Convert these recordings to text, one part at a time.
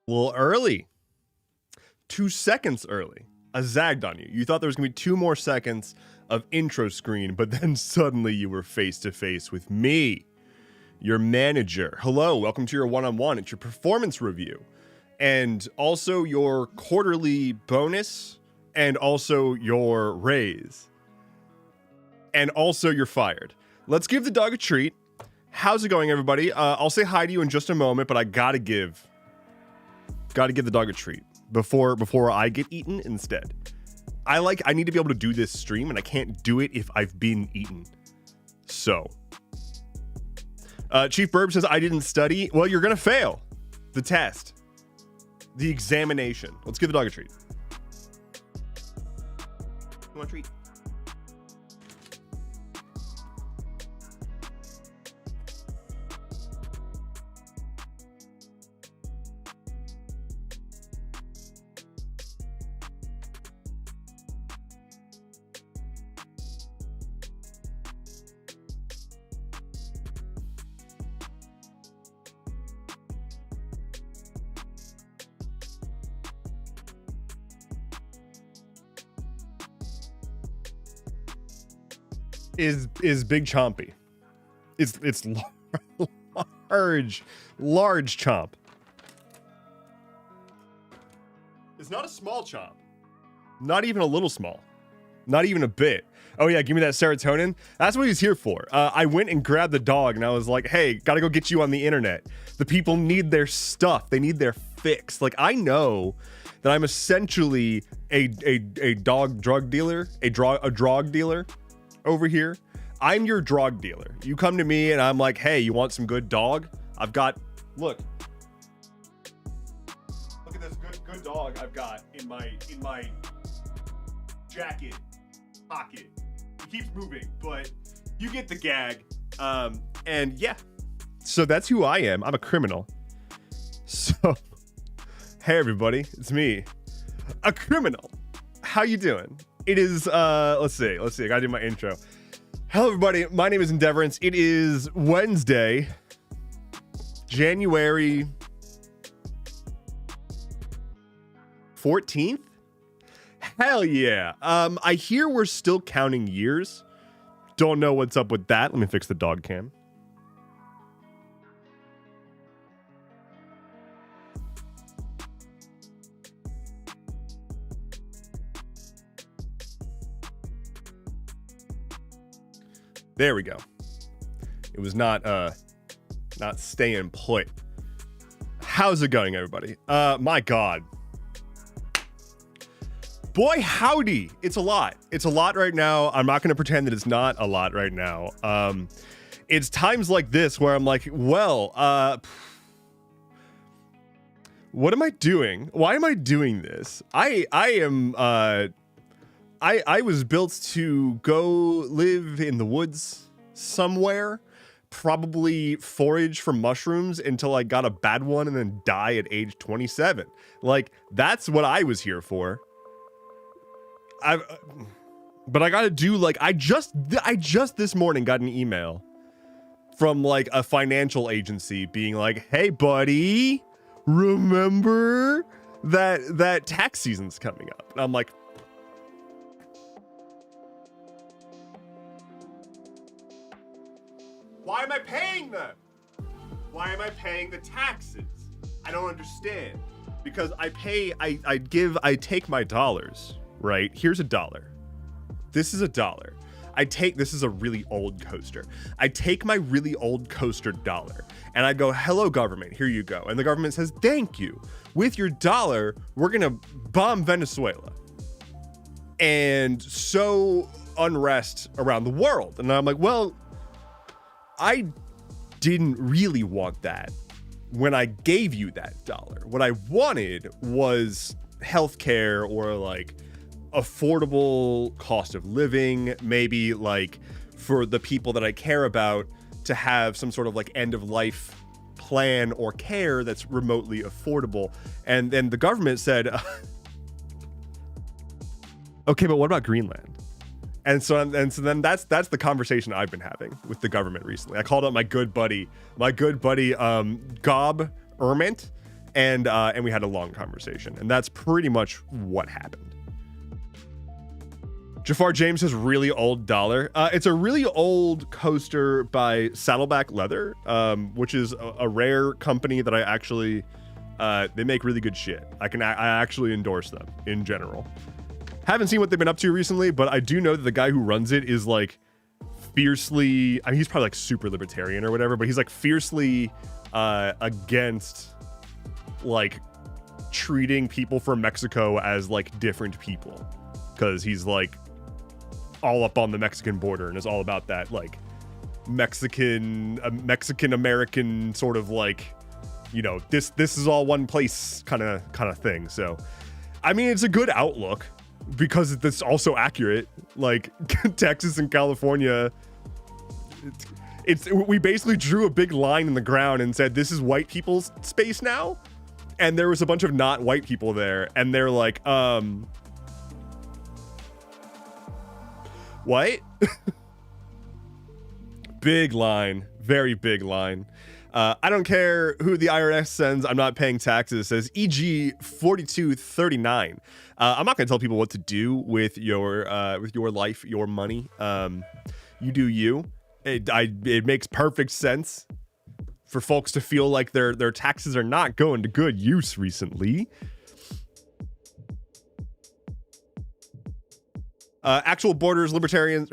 A little early. 2 seconds early. I zagged on you. You thought there was going to be 2 more seconds of intro screen, but then suddenly you were face to face with me, your manager. Hello, welcome to your one-on-one. It's your performance review. And also your quarterly bonus, and also your raise. And also you're fired. Let's give the dog a treat. How's it going, everybody? I'll say hi to you in just a moment, but I gotta give the dog a treat before I get eaten instead. I need to be able to do this stream, and I can't do it if I've been eaten. So, Chief Burb says I didn't study. Well, you're gonna fail the test, the examination. Let's give the dog a treat. You want a treat? Is Big Chompy. It's large chomp. It's not a small chomp. Not even a little small. Not even a bit. Oh yeah, give me that serotonin. That's what he's here for. I went and grabbed the dog and I was like, hey, gotta go get you on the internet. The people need their stuff. They need their fix. Like, I know that I'm essentially a dog drug dealer, a drug dealer over here. I'm your drug dealer. You come to me and I'm like, hey, you want some good dog? I've got, look at this good dog I've got in my jacket pocket. It keeps moving, but you get the gag. And yeah, so that's who I am. I'm a criminal. So, hey everybody, it's me, a criminal. How you doing? It is, let's see, I gotta do my intro. Hello everybody, my name is Endeavorance. It is Wednesday, January 14th? Hell yeah. I hear we're still counting years. Don't know what's up with that. Let me fix the dog cam. There we go. It was not staying put. How's it going, everybody? My God. Boy, howdy. It's a lot. It's a lot right now. I'm not going to pretend that it's not a lot right now. It's times like this where I'm like, well, what am I doing? Why am I doing this? I was built to go live in the woods somewhere, probably forage for mushrooms until I got a bad one and then die at age 27. Like, that's what I was here for. But I gotta do, like, I just this morning got an email from like a financial agency being like, hey buddy, remember that tax season's coming up? And I'm like, why am I paying them? Why am I paying the taxes? I don't understand. Because I take my dollars, right? Here's $1. This is $1. This is a really old coaster. I take my really old coaster dollar and I go, hello government, here you go. And the government says, thank you. With your dollar, we're gonna bomb Venezuela. And sow unrest around the world. And I'm like, well, I didn't really want that when I gave you that dollar. What I wanted was healthcare or like affordable cost of living, maybe like for the people that I care about to have some sort of like end of life plan or care that's remotely affordable. And then the government said, okay, but what about Greenland? And so then that's the conversation I've been having with the government recently. I called up my good buddy Gob Ermint, and we had a long conversation, and that's pretty much what happened. Jafar James says really old dollar. It's a really old coaster by Saddleback Leather, which is a rare company that I actually, they make really good shit. I actually endorse them in general. Haven't seen what they've been up to recently, but I do know that the guy who runs it is like fiercely, I mean, he's probably like super libertarian or whatever, but he's like fiercely against like treating people from Mexico as like different people, because he's like all up on the Mexican border and is all about that like Mexican American sort of like, you know, this is all one place kind of thing. So I mean, it's a good outlook because it's also accurate. Like Texas and California, we basically drew a big line in the ground and said this is white people's space now, and there was a bunch of not white people there, and they're like what? Big line, very big line. I don't care who the IRS sends, I'm not paying taxes, says EG 4239. I'm not gonna tell people what to do with your life, your money. You do you. It makes perfect sense for folks to feel like their taxes are not going to good use recently. Actual libertarians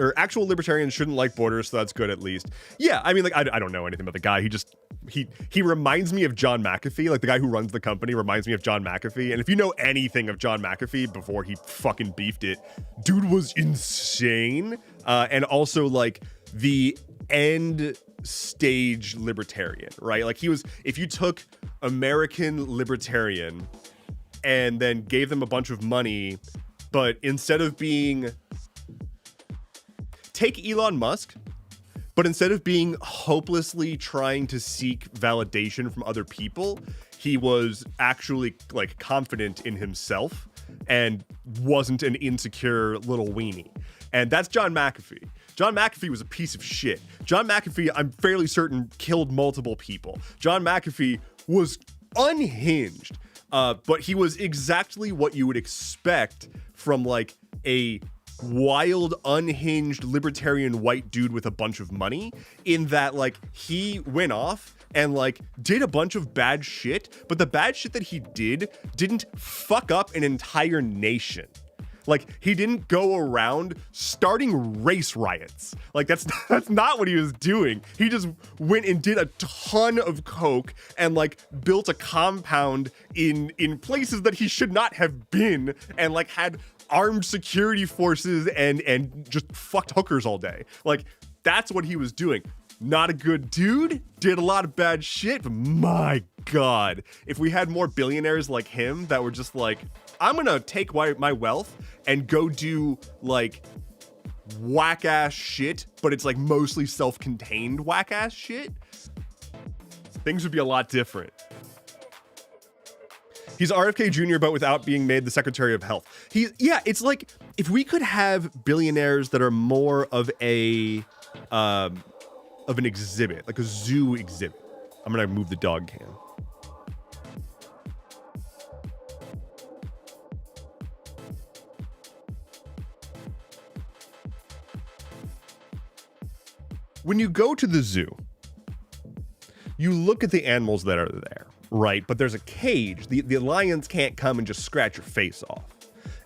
shouldn't like borders, so that's good at least. Yeah, I mean, like, I don't know anything about the guy. He reminds me of John McAfee. Like, the guy who runs the company reminds me of John McAfee. And if you know anything of John McAfee before he fucking beefed it, dude was insane. And also, like, the end stage libertarian, right? Like, if you took American libertarian and then gave them a bunch of money, but instead of being, take Elon Musk, but instead of being hopelessly trying to seek validation from other people, he was actually like confident in himself and wasn't an insecure little weenie. And that's John McAfee. John McAfee was a piece of shit. John McAfee, I'm fairly certain, killed multiple people. John McAfee was unhinged, but he was exactly what you would expect from like a wild, unhinged, libertarian white dude with a bunch of money, in that like he went off and like did a bunch of bad shit, but the bad shit that he didn't fuck up an entire nation. Like, he didn't go around starting race riots. Like, that's not what he was doing. He just went and did a ton of coke and like built a compound in places that he should not have been, and like had armed security forces and just fucked hookers all day. Like, that's what he was doing. Not a good dude, did a lot of bad shit, but my God, if we had more billionaires like him that were just like, I'm gonna take my wealth and go do like whack ass shit, but it's like mostly self-contained whack ass shit, things would be a lot different. He's RFK Jr., but without being made the Secretary of Health. It's like, if we could have billionaires that are more of an exhibit, like a zoo exhibit. I'm gonna move the dog cam. When you go to the zoo, you look at the animals that are there, right? But there's a cage. The lions can't come and just scratch your face off.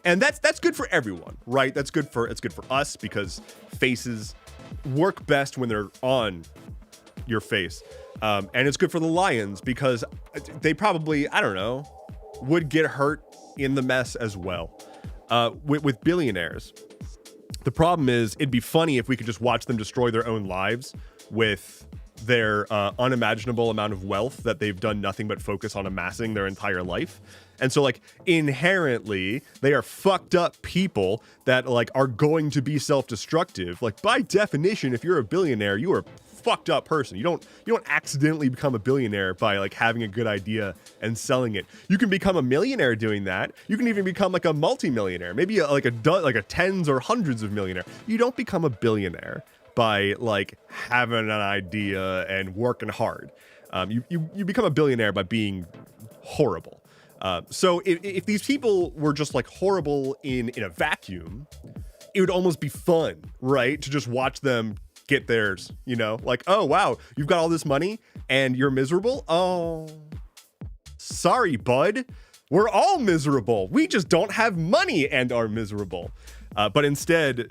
And that's good for everyone, right? It's good for us because faces work best when they're on your face. And it's good for the lions because they probably, I don't know, would get hurt in the mess as well. With billionaires, the problem is, it'd be funny if we could just watch them destroy their own lives with their unimaginable amount of wealth that they've done nothing but focus on amassing their entire life. And so, like, inherently, they are fucked up people that, like, are going to be self-destructive. Like, by definition, if you're a billionaire, you are a fucked up person. You don't accidentally become a billionaire by, like, having a good idea and selling it. You can become a millionaire doing that. You can even become, like, a multi-millionaire, maybe like a tens or hundreds of millionaire. You don't become a billionaire by, like, having an idea and working hard. You become a billionaire by being horrible. So if these people were just like horrible in a vacuum, it would almost be fun, right? To just watch them get theirs, you know? Like, oh, wow, you've got all this money and you're miserable? Oh, sorry, bud. We're all miserable. We just don't have money and are miserable. But instead,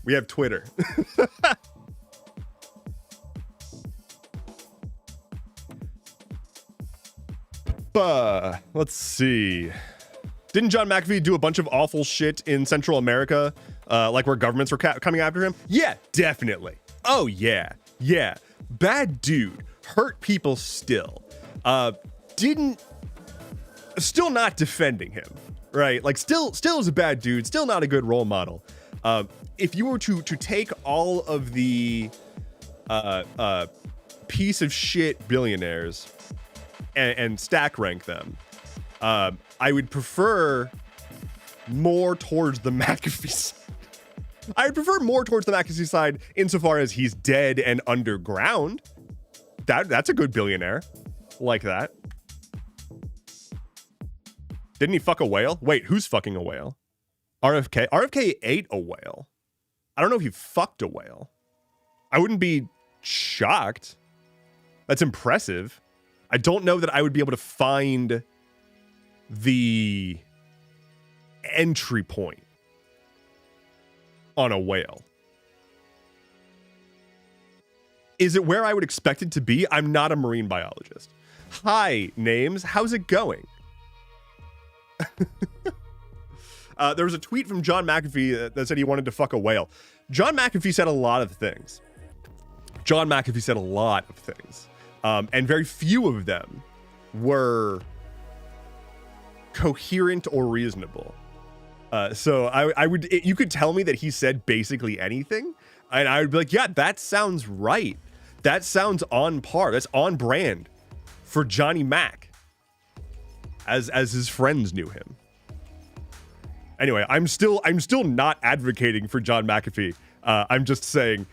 we have Twitter. Let's see. Didn't John McAfee do a bunch of awful shit in Central America, like where governments were coming after him? Yeah, definitely. Oh, yeah. Yeah. Bad dude. Hurt people still. Still not defending him, right? Like, still is a bad dude. Still not a good role model. If you were to take all of the piece of shit billionaires and stack rank them, I would prefer more towards the McAfee side. I would prefer more towards the McAfee side insofar as he's dead and underground. That's a good billionaire like that. Didn't he fuck a whale? Wait, who's fucking a whale? RFK? RFK ate a whale. I don't know if he fucked a whale. I wouldn't be shocked. That's impressive. I don't know that I would be able to find the entry point on a whale. Is it where I would expect it to be? I'm not a marine biologist. Hi, names. How's it going? There was a tweet from John McAfee that said he wanted to fuck a whale. John McAfee said a lot of things. And very few of them were coherent or reasonable. So I would, you could tell me that he said basically anything, and I would be like, yeah, that sounds right. That sounds on par. That's on brand for Johnny Mac, as his friends knew him. Anyway, I'm still not advocating for John McAfee. I'm just saying,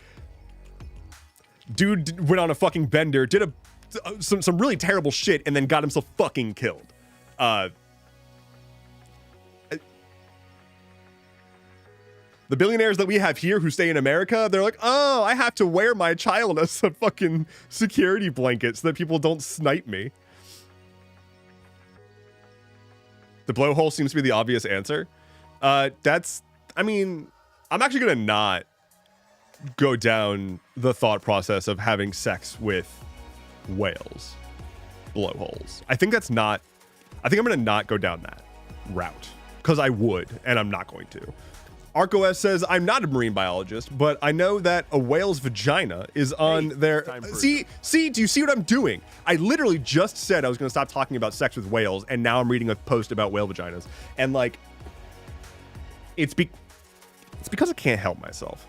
dude went on a fucking bender, did some really terrible shit, and then got himself fucking killed. The billionaires that we have here who stay in America, they're like, oh, I have to wear my child as a fucking security blanket so that people don't snipe me. The blowhole seems to be the obvious answer. I mean, I'm actually going to not go down the thought process of having sex with whales. Blowholes. I think I'm going to not go down that route, because I would, and I'm not going to. ArcOS says, I'm not a marine biologist, but I know that a whale's vagina is on their... See, do you see what I'm doing? I literally just said I was going to stop talking about sex with whales, and now I'm reading a post about whale vaginas. And, like, it's because I can't help myself.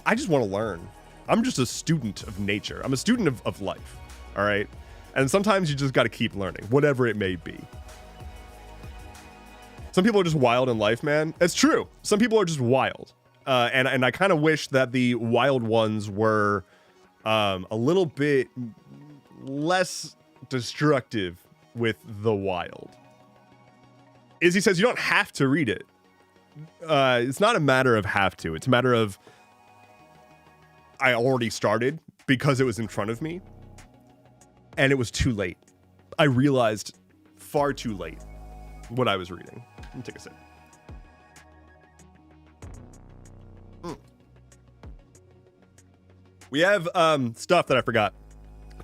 I just want to learn. I'm just a student of nature. I'm a student of life, all right? And sometimes you just got to keep learning, whatever it may be. Some people are just wild in life, man. It's true. Some people are just wild. And I kind of wish that the wild ones were a little bit less destructive with the wild. Izzy says, you don't have to read it. It's not a matter of have to. It's a matter of I already started because it was in front of me. And it was too late. I realized far too late what I was reading. Let me take a sip. We have stuff that I forgot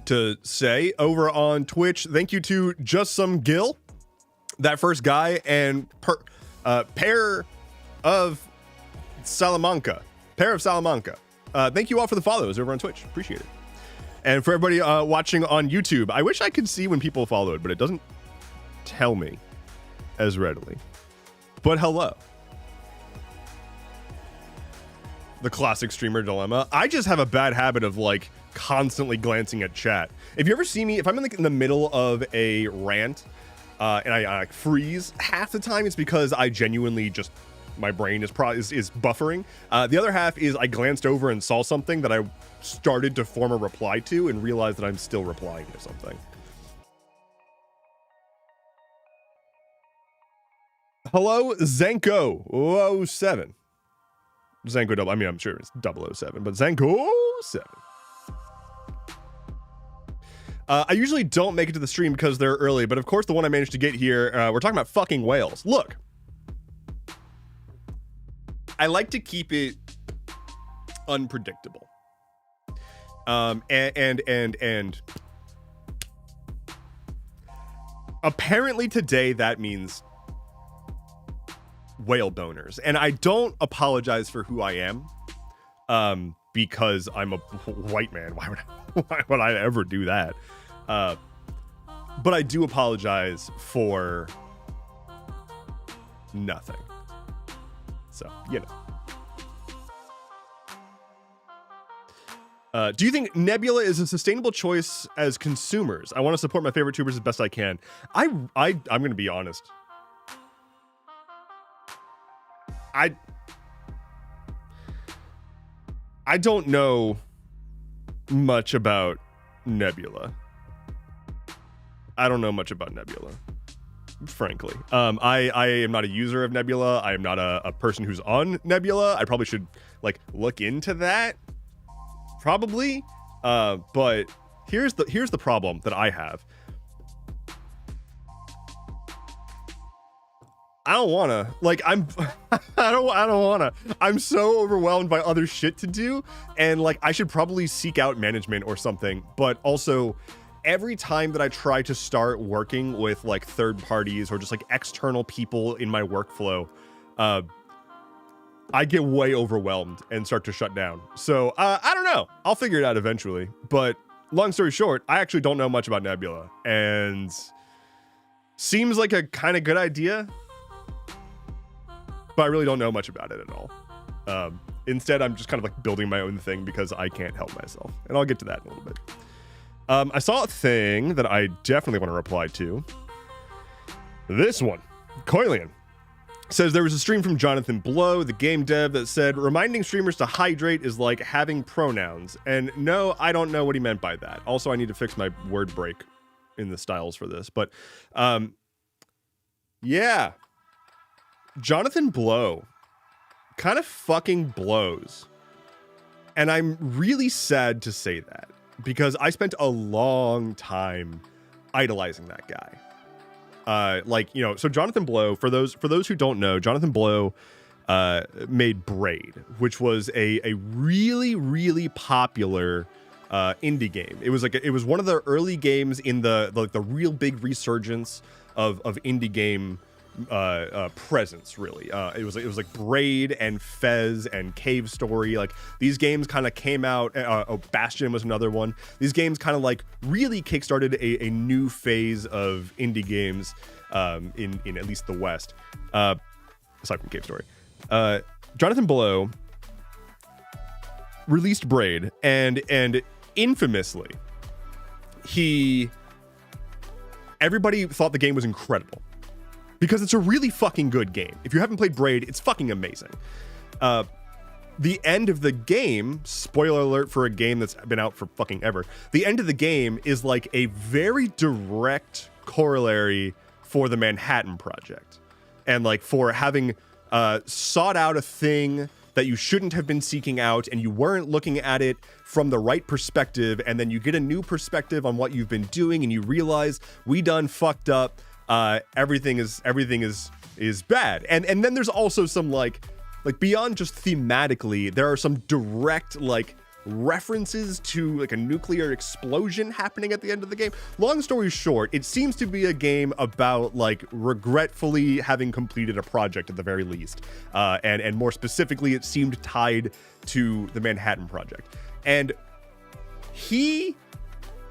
to say over on Twitch. Thank you to Just Some Gil, that first guy, and Pair of Salamanca. Thank you all for the follows over on Twitch. Appreciate it. And for everybody watching on YouTube, I wish I could see when people followed, but it doesn't tell me as readily. But hello. The classic streamer dilemma. I just have a bad habit of like constantly glancing at chat. If you ever see me, if I'm in the middle of a rant and I freeze, half the time it's because I genuinely just my brain is buffering. The other half is I glanced over and saw something that I started to form a reply to and realized that I'm still replying to something. Hello, Zenko 07. Zenko double. I mean, I'm sure it's 007, but Zenko 7. I usually don't make it to the stream because they're early, but of course the one I managed to get here, we're talking about fucking whales. Look, I like to keep it unpredictable. And apparently today that means whale boners, and I don't apologize for who I am, because I'm a white man. Why would I ever do that? But I do apologize for nothing. So, you know. Do you think Nebula is a sustainable choice as consumers? I want to support my favorite tubers as best I can. I'm going to be honest. I don't know much about Nebula. I don't know much about Nebula, frankly. I am not a user of Nebula. I am not a person who's on Nebula. I probably should like look into that. Probably. But here's the problem that I have. I don't wanna, like, I don't wanna. I'm so overwhelmed by other shit to do, and like I should probably seek out management or something. But also, every time that I try to start working with like third parties or just like external people in my workflow, I get way overwhelmed and start to shut down. So I don't know. I'll figure it out eventually. But long story short, I actually don't know much about Nebula, and seems like a kind of good idea, but I really don't know much about it at all. Instead, I'm just kind of like building my own thing because I can't help myself. And I'll get to that in a little bit. I saw a thing that I definitely want to reply to. This one. Coilian says there was a stream from Jonathan Blow, the game dev, that said reminding streamers to hydrate is like having pronouns. And no, I don't know what he meant by that. Also, I need to fix my word break in the styles for this. But yeah. Jonathan Blow kind of fucking blows. And I'm really sad to say that because I spent a long time idolizing that guy. Like, you know, so Jonathan Blow, for those who don't know, Jonathan Blow made Braid, which was a really, really popular indie game. It was one of the early games in the real big resurgence of indie game presence, really. It was like Braid and Fez and Cave Story. Like these games kind of came out. Bastion was another one. These games kind of like really kickstarted a new phase of indie games in at least the West, aside from Cave Story. Jonathan Blow released Braid, and infamously, everybody thought the game was incredible. Because it's a really fucking good game. If you haven't played Braid, it's fucking amazing. The end of the game, spoiler alert for a game that's been out for fucking ever, the end of the game is like a very direct corollary for the Manhattan Project. And like for having sought out a thing that you shouldn't have been seeking out, and you weren't looking at it from the right perspective, and then you get a new perspective on what you've been doing, and you realize we done fucked up. Everything is bad, and then there's also some like beyond just thematically, there are some direct like references to like a nuclear explosion happening at the end of the game. Long story short, it seems to be a game about like regretfully having completed a project at the very least, and more specifically, it seemed tied to the Manhattan Project, and he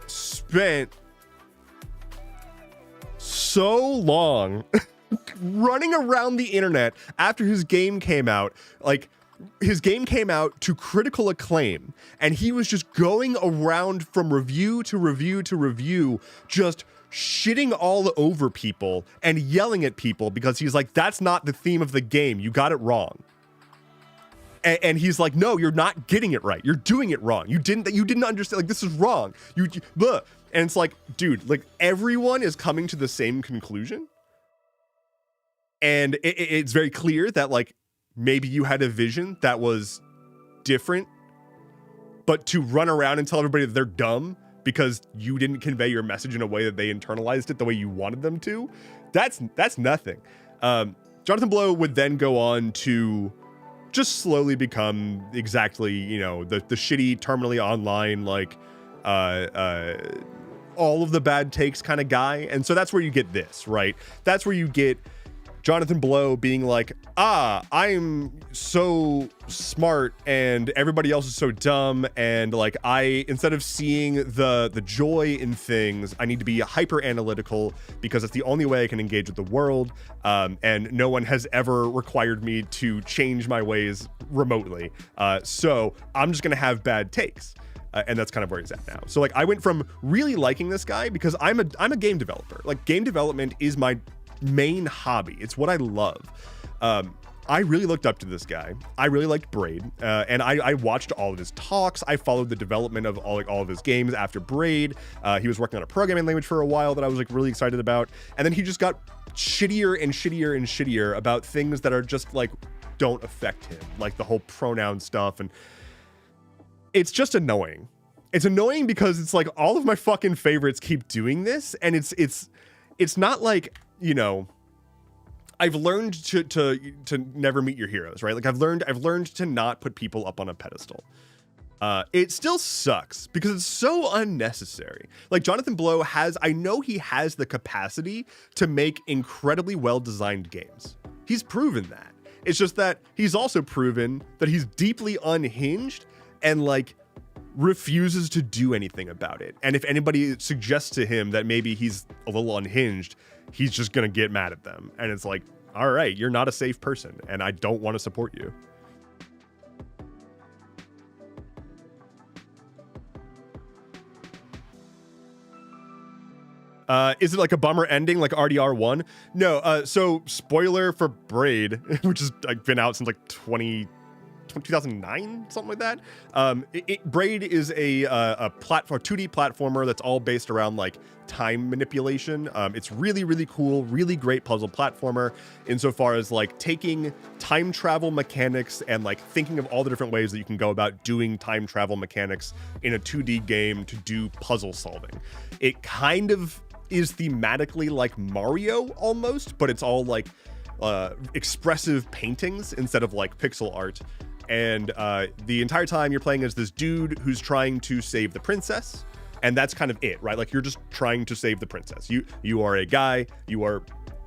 spent so long running around the internet after his game came out. Like, his game came out to critical acclaim, and he was just going around from review to review to review, just shitting all over people and yelling at people because he's like, that's not the theme of the game. You got it wrong. And he's like, no, you're not getting it right. You're doing it wrong. You didn't understand. Like, this is wrong. Blah. And it's like, dude, like everyone is coming to the same conclusion. And it's very clear that like maybe you had a vision that was different, but to run around and tell everybody that they're dumb because you didn't convey your message in a way that they internalized it the way you wanted them to, that's nothing. Jonathan Blow would then go on to just slowly become exactly, you know, the shitty terminally online, like all of the bad takes kind of guy. And so that's where you get this, right? That's where you get Jonathan Blow being like, I'm so smart and everybody else is so dumb, and like instead of seeing the joy in things, I need to be hyper analytical because it's the only way I can engage with the world, and no one has ever required me to change my ways remotely, so I'm just gonna have bad takes. And that's kind of where he's at now. So like I went from really liking this guy because I'm a game developer. Like game development is my main hobby. It's what I love. I really looked up to this guy. I really liked Braid, and I watched all of his talks. I followed the development of all of his games after Braid. He was working on a programming language for a while that I was like really excited about, and then he just got shittier and shittier and shittier about things that are just like don't affect him, like the whole pronoun stuff, and it's just annoying. It's annoying because it's like all of my fucking favorites keep doing this, and it's not like, you know, I've learned to never meet your heroes, right? Like I've learned to not put people up on a pedestal. It still sucks because it's so unnecessary. Like Jonathan Blow I know he has the capacity to make incredibly well-designed games. He's proven that. It's just that he's also proven that he's deeply unhinged and like refuses to do anything about it. And if anybody suggests to him that maybe he's a little unhinged, he's just gonna get mad at them. And it's like, all right, you're not a safe person and I don't want to support you. Is it like a bummer ending like RDR1? No, so spoiler for Braid, which has like been out since like 2009, something like that. Braid is a 2D platformer that's all based around like time manipulation. It's really, really cool, really great puzzle platformer insofar as like taking time travel mechanics and like thinking of all the different ways that you can go about doing time travel mechanics in a 2D game to do puzzle solving. It kind of is thematically like Mario almost, but it's all like expressive paintings instead of like pixel art. And the entire time you're playing as this dude who's trying to save the princess, and that's kind of it, right? Like you're just trying to save the princess. You are a guy, you are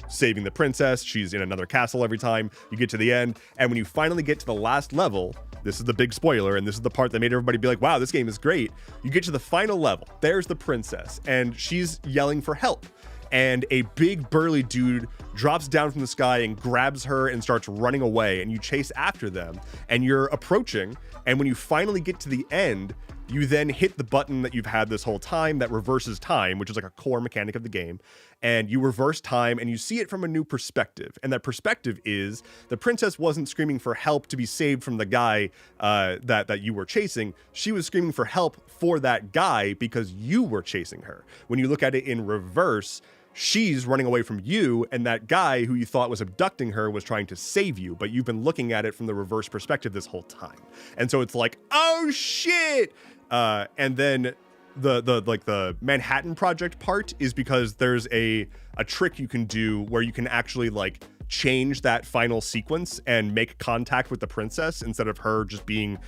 saving the princess. She's in another castle every time you get to the end, and when you finally get to the last level, this is the big spoiler, and this is the part that made everybody be like, wow, this game is great. You get to the final level, there's the princess, and she's yelling for help. And a big burly dude drops down from the sky and grabs her and starts running away, and you chase after them and you're approaching, and when you finally get to the end, you then hit the button that you've had this whole time that reverses time, which is like a core mechanic of the game, and you reverse time and you see it from a new perspective. And that perspective is the princess wasn't screaming for help to be saved from the guy that you were chasing. She was screaming for help for that guy because you were chasing her. When you look at it in reverse, she's running away from you, and that guy who you thought was abducting her was trying to save you, but you've been looking at it from the reverse perspective this whole time. And so it's like, oh shit! And then the Manhattan Project part is because there's a trick you can do where you can actually like change that final sequence and make contact with the princess instead of her just being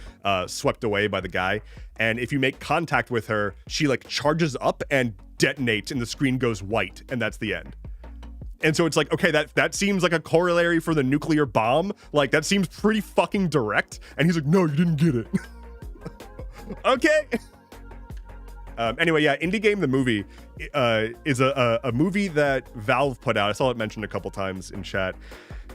swept away by the guy. And if you make contact with her, she like charges up and detonates and the screen goes white, and that's the end. And so it's like, okay, that seems like a corollary for the nuclear bomb. Like that seems pretty fucking direct. And he's like, no, you didn't get it. Okay. Anyway, yeah, Indie Game the movie is a movie that Valve put out. I saw it mentioned a couple times in chat.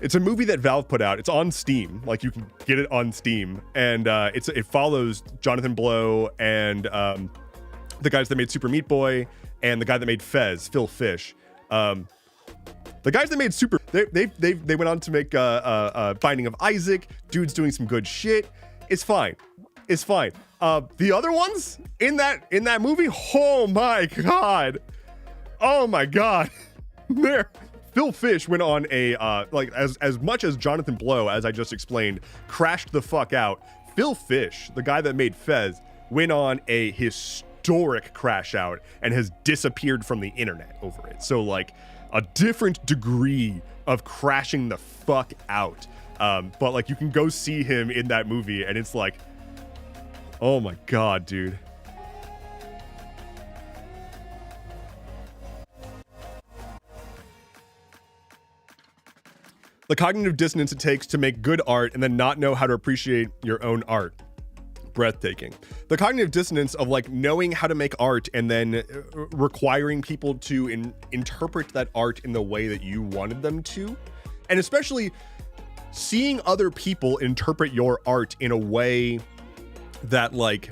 It's a movie that Valve put out. It's on Steam. Like you can get it on Steam, and it follows Jonathan Blow and the guys that made Super Meat Boy and the guy that made Fez, Phil Fish. The guys that made Super, they went on to make Binding of Isaac. Dude's doing some good shit. It's fine. It's fine. The other ones in that movie, oh my god. Oh my god. Phil Fish went on a like as much as Jonathan Blow, as I just explained, crashed the fuck out. Phil Fish, the guy that made Fez, went on a historic crash out and has disappeared from the internet over it. So like a different degree of crashing the fuck out. But like you can go see him in that movie and it's like, oh my god, dude. The cognitive dissonance it takes to make good art and then not know how to appreciate your own art. Breathtaking. The cognitive dissonance of like knowing how to make art and then requiring people to interpret that art in the way that you wanted them to. And especially seeing other people interpret your art in a way that like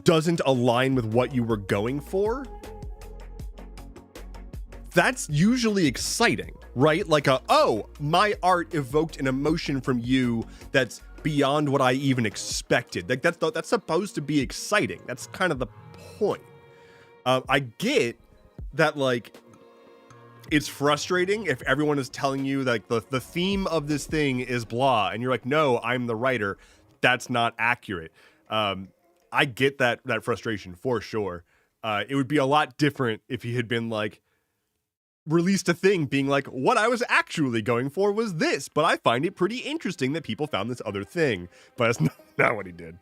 doesn't align with what you were going for. That's usually exciting, right? Like oh, my art evoked an emotion from you that's beyond what I even expected. Like that's supposed to be exciting. That's kind of the point. I get that like it's frustrating if everyone is telling you like the theme of this thing is blah, and you're like, no, I'm the writer. That's not accurate. I get that frustration for sure. It would be a lot different if he had been like, released a thing being like, what I was actually going for was this, but I find it pretty interesting that people found this other thing. But that's not what he did.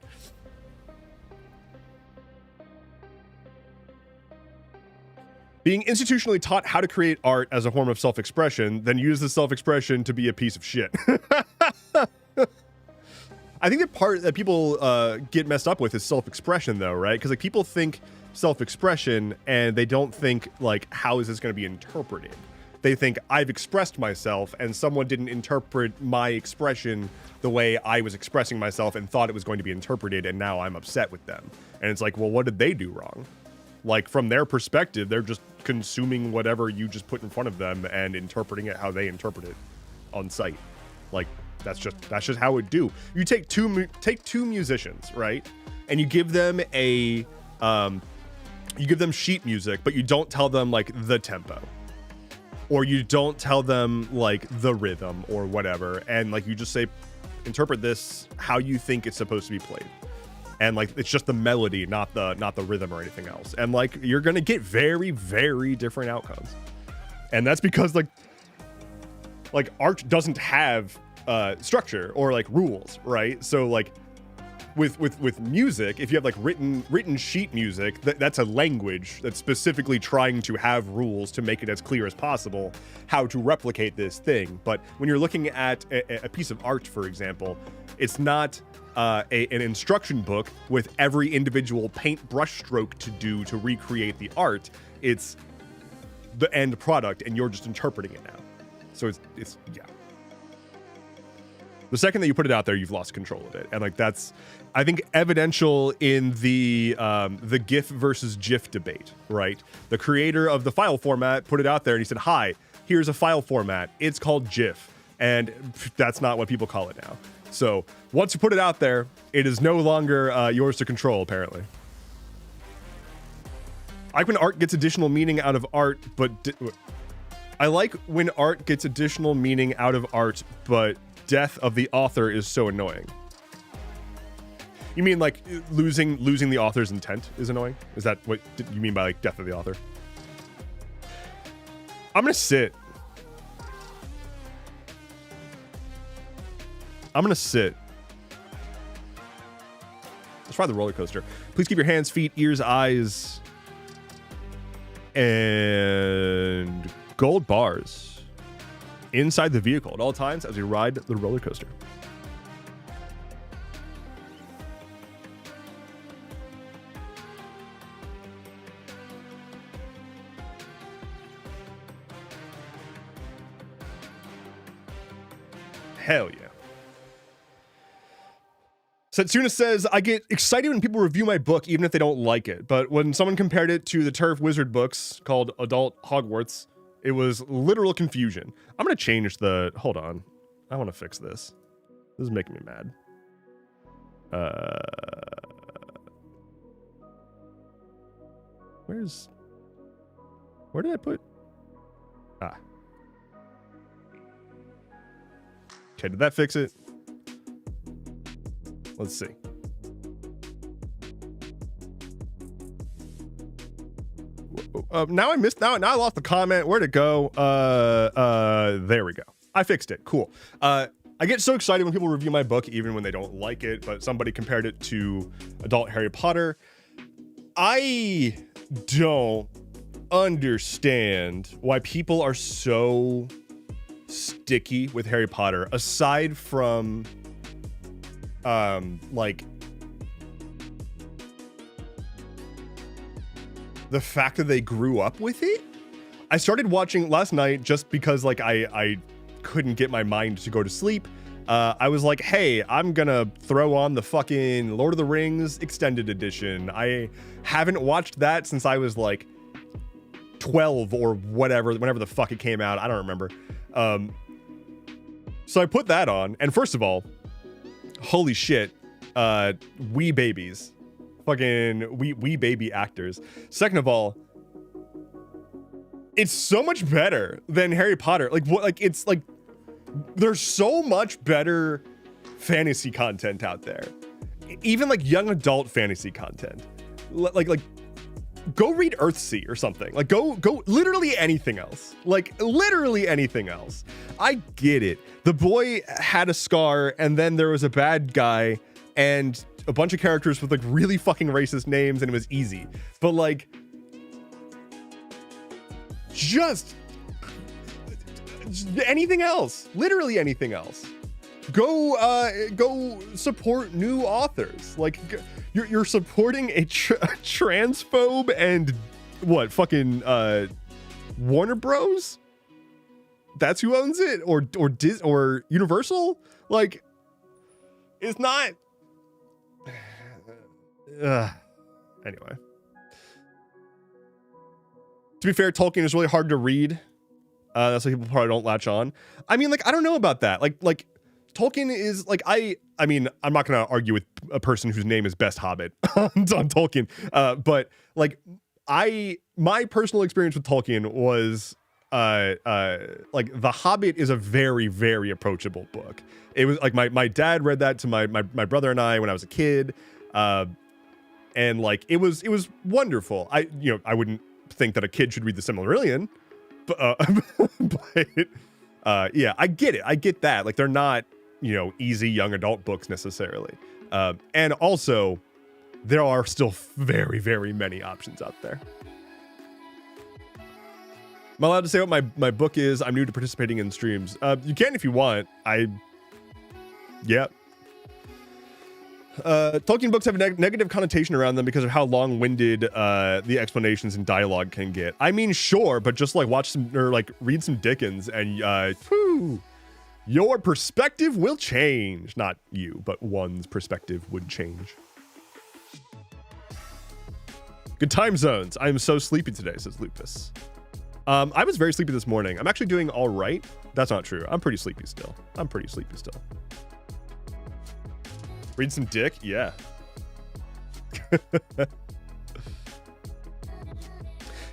Being institutionally taught how to create art as a form of self-expression, then use the self-expression to be a piece of shit. I think the part that people get messed up with is self-expression though, right? Because like people think self-expression and they don't think like, how is this going to be interpreted? They think I've expressed myself and someone didn't interpret my expression the way I was expressing myself and thought it was going to be interpreted, and now I'm upset with them. And it's like, well, what did they do wrong? Like from their perspective, they're just consuming whatever you just put in front of them and interpreting it how they interpret it on site. Like that's just how it do. You take two musicians, right? And you give them a you give them sheet music, but you don't tell them like the tempo, or you don't tell them like the rhythm or whatever, and like you just say, interpret this how you think it's supposed to be played, and like it's just the melody, not the rhythm or anything else, and like you're gonna get very, very different outcomes. And that's because like art doesn't have structure or like rules, right? So like with music, if you have like written sheet music, that's a language that's specifically trying to have rules to make it as clear as possible how to replicate this thing. But when you're looking at a piece of art, for example, it's not an instruction book with every individual paint brush stroke to do to recreate the art. It's the end product, and you're just interpreting it now. So it's yeah. The second that you put it out there, you've lost control of it. And like that's, I think, evidential in the GIF versus GIF debate, right? The creator of the file format put it out there and he said, hi, here's a file format. It's called GIF. And that's not what people call it now. So once you put it out there, it is no longer yours to control, apparently. I like when art gets additional meaning out of art, but I like when art gets additional meaning out of art, but death of the author is so annoying. You mean like losing the author's intent is annoying? Is that what you mean by like death of the author? I'm gonna sit. Let's ride the roller coaster. Please keep your hands, feet, ears, eyes, and gold bars inside the vehicle at all times as we ride the roller coaster. Hell yeah. Satsuna says, I get excited when people review my book, even if they don't like it. But when someone compared it to the Turf Wizard books called Adult Hogwarts, it was literal confusion. I'm going to change the... Hold on. I want to fix this. This is making me mad. Where did I put... Ah. Okay, did that fix it? Let's see. Now I missed. Now I lost the comment. Where'd it go? There we go. I fixed it. Cool. I get so excited when people review my book, even when they don't like it. But somebody compared it to adult Harry Potter. I don't understand why people are so sticky with Harry Potter. Aside from like the fact that they grew up with it. I started watching last night just because like I couldn't get my mind to go to sleep. I was like, hey, I'm gonna throw on the fucking Lord of the Rings extended edition. I haven't watched that since I was like 12 or whatever, whenever the fuck it came out. I don't remember. So I put that on, and first of all, holy shit, wee babies, fucking wee baby actors. Second of all, it's so much better than Harry Potter. Like what? Like it's like there's so much better fantasy content out there, even like young adult fantasy content. Like go read Earthsea or something. Like go literally anything else. Like literally anything else. I get it. The boy had a scar and then there was a bad guy and a bunch of characters with like really fucking racist names and it was easy. But like just anything else. Literally anything else. Go support new authors. Like you're supporting a transphobe and what fucking Warner Bros. That's who owns it, or Universal. Like it's not. Anyway, to be fair, Tolkien is really hard to read. That's why people probably don't latch on. I mean, like I don't know about that. Like. Tolkien is like, I mean, I'm not going to argue with a person whose name is Best Hobbit on Tolkien. But like my personal experience with Tolkien was, like The Hobbit is a very, very approachable book. It was like my dad read that to my brother and I when I was a kid. And like, it was wonderful. I wouldn't think that a kid should read the Silmarillion, but yeah, I get it. I get that. Like they're not, easy young adult books necessarily. And also there are still very, very many options out there. Am I allowed to say what my book is? I'm new to participating in streams. You can if you want. Yeah. Tolkien books have a negative connotation around them because of how long-winded the explanations and dialogue can get. I mean, sure, but just like watch some or like read some Dickens and your perspective will change. Not you, but one's perspective would change. Good time zones. I'm so sleepy today, says Lupus. I was very sleepy this morning. I'm actually doing all right. That's not true. I'm pretty sleepy still. Read some dick? Yeah.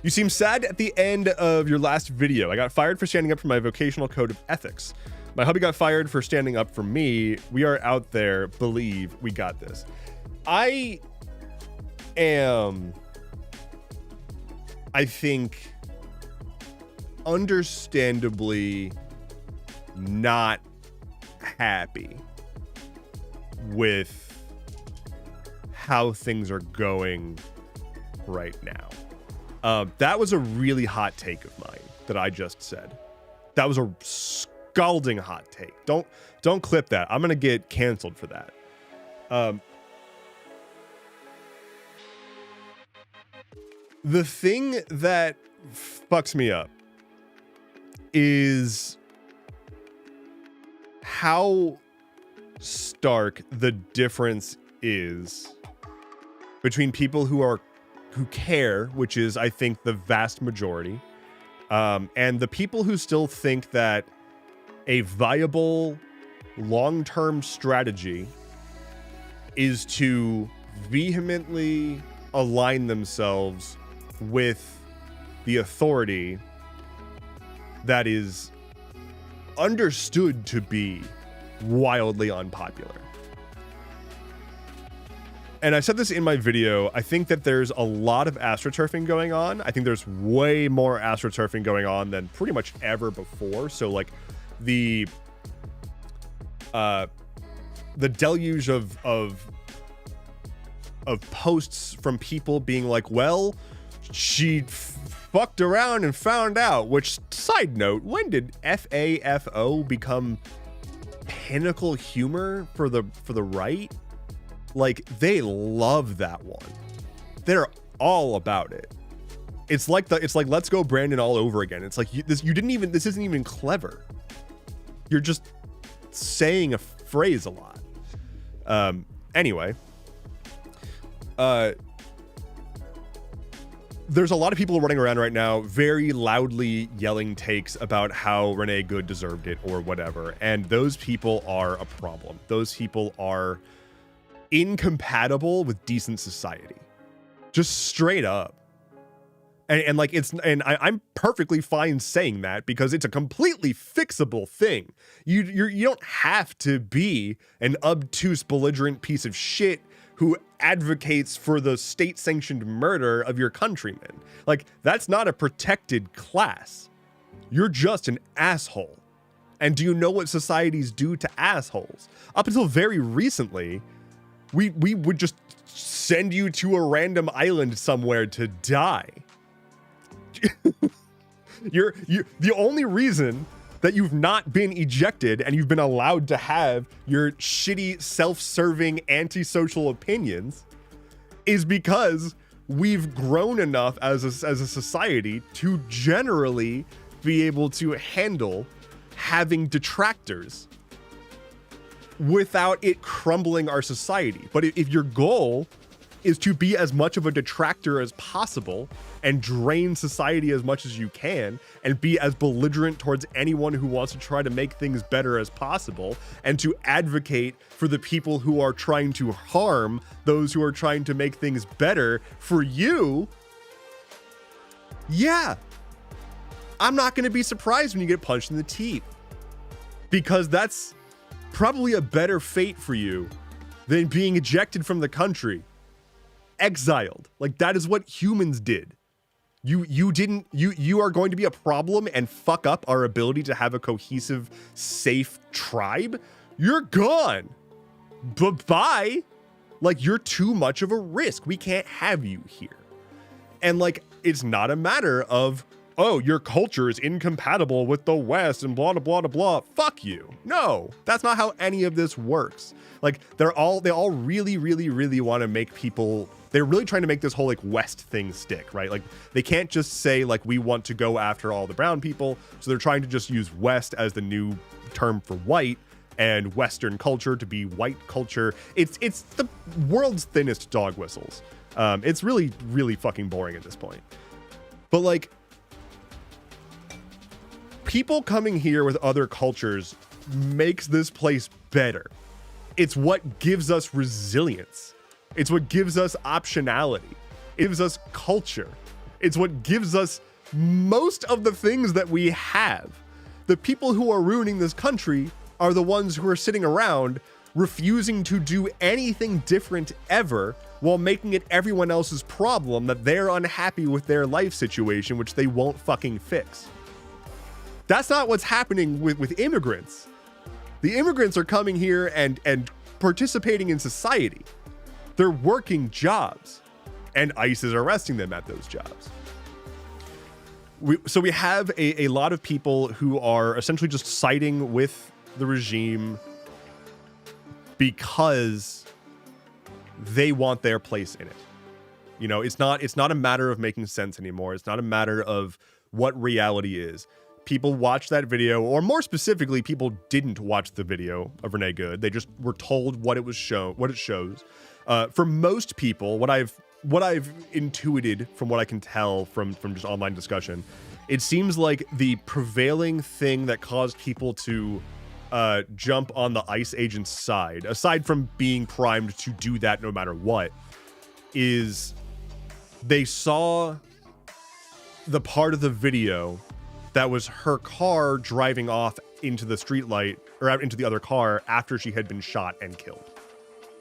You seem sad at the end of your last video. I got fired for standing up for my vocational code of ethics. My hubby got fired for standing up for me. We are out there. Believe we got this. I am, I think, understandably not happy with how things are going right now. That was a really hot take of mine that I just said. That was a scalding hot take. Don't clip that. I'm gonna get canceled for that. The thing that fucks me up is how stark the difference is between people who care, which is, I think, the vast majority, and the people who still think that a viable long-term strategy is to vehemently align themselves with the authority that is understood to be wildly unpopular. And I said this in my video, I think that there's a lot of astroturfing going on. I think there's way more astroturfing going on than pretty much ever before. So like the deluge of posts from people being like, well, she fucked around and found out, which, side note, when did FAFO become pinnacle humor for the right? Like, they love that one. They're all about it. It's like Let's Go Brandon all over again. It's like this isn't even clever. You're just saying a phrase a lot. Anyway, there's a lot of people running around right now very loudly yelling takes about how Renee Good deserved it or whatever, and those people are a problem. Those people are incompatible with decent society, just straight up. And like I'm perfectly fine saying that because it's a completely fixable thing. You don't have to be an obtuse, belligerent piece of shit who advocates for the state-sanctioned murder of your countrymen. Like, that's not a protected class. You're just an asshole. And do you know what societies do to assholes? Up until very recently, we would just send you to a random island somewhere to die. You're the only reason that you've not been ejected and you've been allowed to have your shitty, self-serving, antisocial opinions is because we've grown enough as a society to generally be able to handle having detractors without it crumbling our society. But if your goal is to be as much of a detractor as possible and drain society as much as you can and be as belligerent towards anyone who wants to try to make things better as possible and to advocate for the people who are trying to harm those who are trying to make things better for you, yeah, I'm not going to be surprised when you get punched in the teeth, because that's probably a better fate for you than being ejected from the country, exiled. Like, that is what humans did. You are going to be a problem and fuck up our ability to have a cohesive, safe tribe. You're gone. Bye-bye. Like, you're too much of a risk. We can't have you here. And like, it's not a matter of, oh, your culture is incompatible with the West and blah, blah, blah, blah. Fuck you. No, that's not how any of this works. Like, they all really, really, really want to make people, they're really trying to make this whole like West thing stick, right? Like, they can't just say like, we want to go after all the brown people. So they're trying to just use West as the new term for white and Western culture to be white culture. It's the world's thinnest dog whistles. It's really, really fucking boring at this point. But like, people coming here with other cultures makes this place better. It's what gives us resilience. It's what gives us optionality. It gives us culture. It's what gives us most of the things that we have. The people who are ruining this country are the ones who are sitting around refusing to do anything different ever, while making it everyone else's problem that they're unhappy with their life situation, which they won't fucking fix. That's not what's happening with immigrants. The immigrants are coming here and participating in society. They're working jobs, and ICE is arresting them at those jobs. So we have a lot of people who are essentially just siding with the regime because they want their place in it. You know, it's not a matter of making sense anymore. It's not a matter of what reality is. people watched that video, or more specifically, people didn't watch the video of Renee Good. They just were told what it shows. For most people, what I've intuited from what I can tell from just online discussion, it seems like the prevailing thing that caused people to jump on the ICE agent's side, aside from being primed to do that no matter what, is they saw the part of the video that was her car driving off into the streetlight, or out into the other car after she had been shot and killed.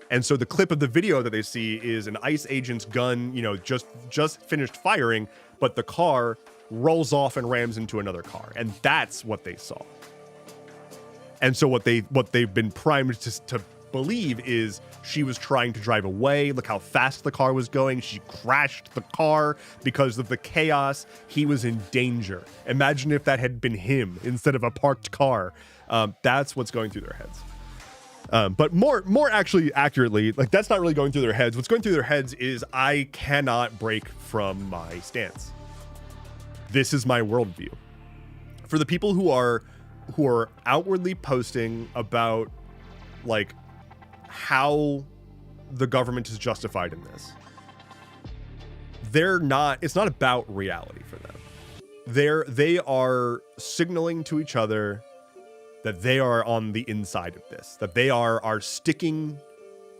And so the clip of the video that they see is an ICE agent's gun, you know, just finished firing, but the car rolls off and rams into another car. And that's what they saw. And so what they've been primed to believe is she was trying to drive away. Look how fast the car was going. She crashed the car because of the chaos. He was in danger. Imagine if that had been him instead of a parked car. That's what's going through their heads. But more actually accurately, like, that's not really going through their heads. What's going through their heads is, I cannot break from my stance. This is my worldview. For the people who are outwardly posting about, like, how the government is justified in this, it's not about reality for them. They are signaling to each other that they are on the inside of this, that they are sticking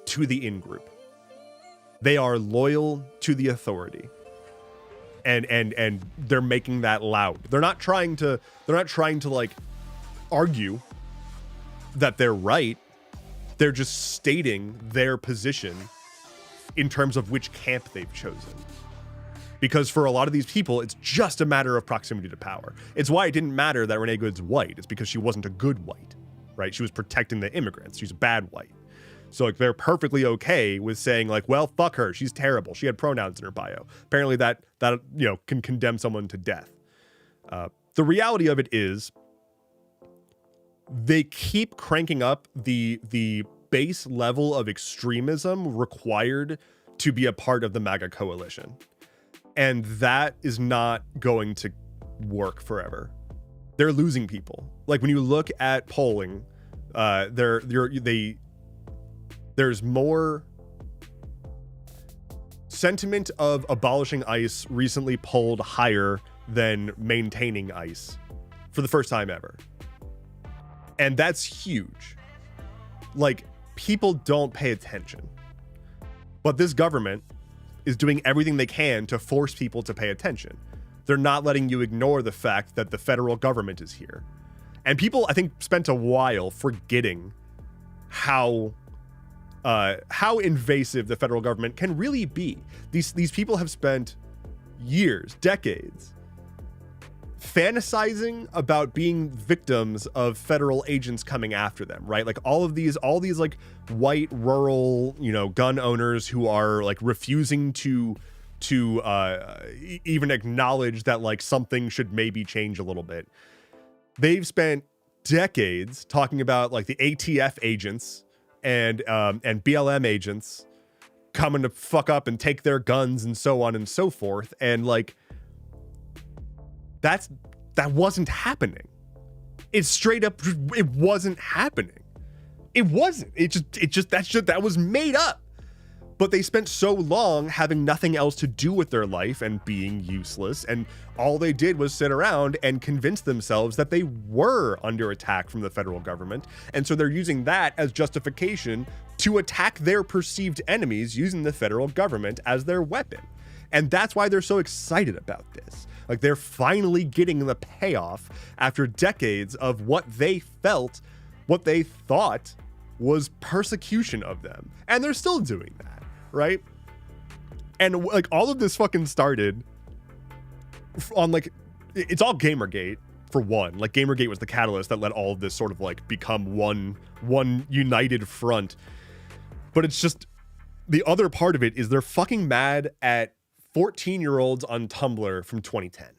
to the in-group. They are loyal to the authority. And they're making that loud. They're not trying to like argue that they're right. They're just stating their position in terms of which camp they've chosen. Because for a lot of these people, it's just a matter of proximity to power. It's why it didn't matter that Renee Good's white. It's because she wasn't a good white, right? She was protecting the immigrants. She's a bad white. So, like, they're perfectly okay with saying, like, well, fuck her. She's terrible. She had pronouns in her bio. Apparently that you know, can condemn someone to death. The reality of it is, they keep cranking up the base level of extremism required to be a part of the MAGA coalition. And that is not going to work forever. They're losing people. Like, when you look at polling, there's more sentiment of abolishing ICE recently polled higher than maintaining ICE for the first time ever. And that's huge. Like, people don't pay attention. But this government is doing everything they can to force people to pay attention. They're not letting you ignore the fact that the federal government is here. And people, I think, spent a while forgetting how invasive the federal government can really be. These people have spent years, decades, fantasizing about being victims of federal agents coming after them, right? Like, all these like white rural, you know, gun owners who are like refusing to even acknowledge that, like, something should maybe change a little bit. They've spent decades talking about, like, the ATF agents and BLM agents coming to fuck up and take their guns and so on and so forth. And, like, that wasn't happening. It's straight up, it wasn't happening. It wasn't. That was made up. But they spent so long having nothing else to do with their life and being useless, and all they did was sit around and convince themselves that they were under attack from the federal government. And so they're using that as justification to attack their perceived enemies, using the federal government as their weapon. And that's why they're so excited about this. Like, they're finally getting the payoff after decades of what they thought was persecution of them. And they're still doing that, right? And, like, all of this fucking started on, like, it's all Gamergate, for one. Like, Gamergate was the catalyst that let all of this sort of, like, become one united front. But it's just, the other part of it is they're fucking mad at 14-year-olds on Tumblr from 2010.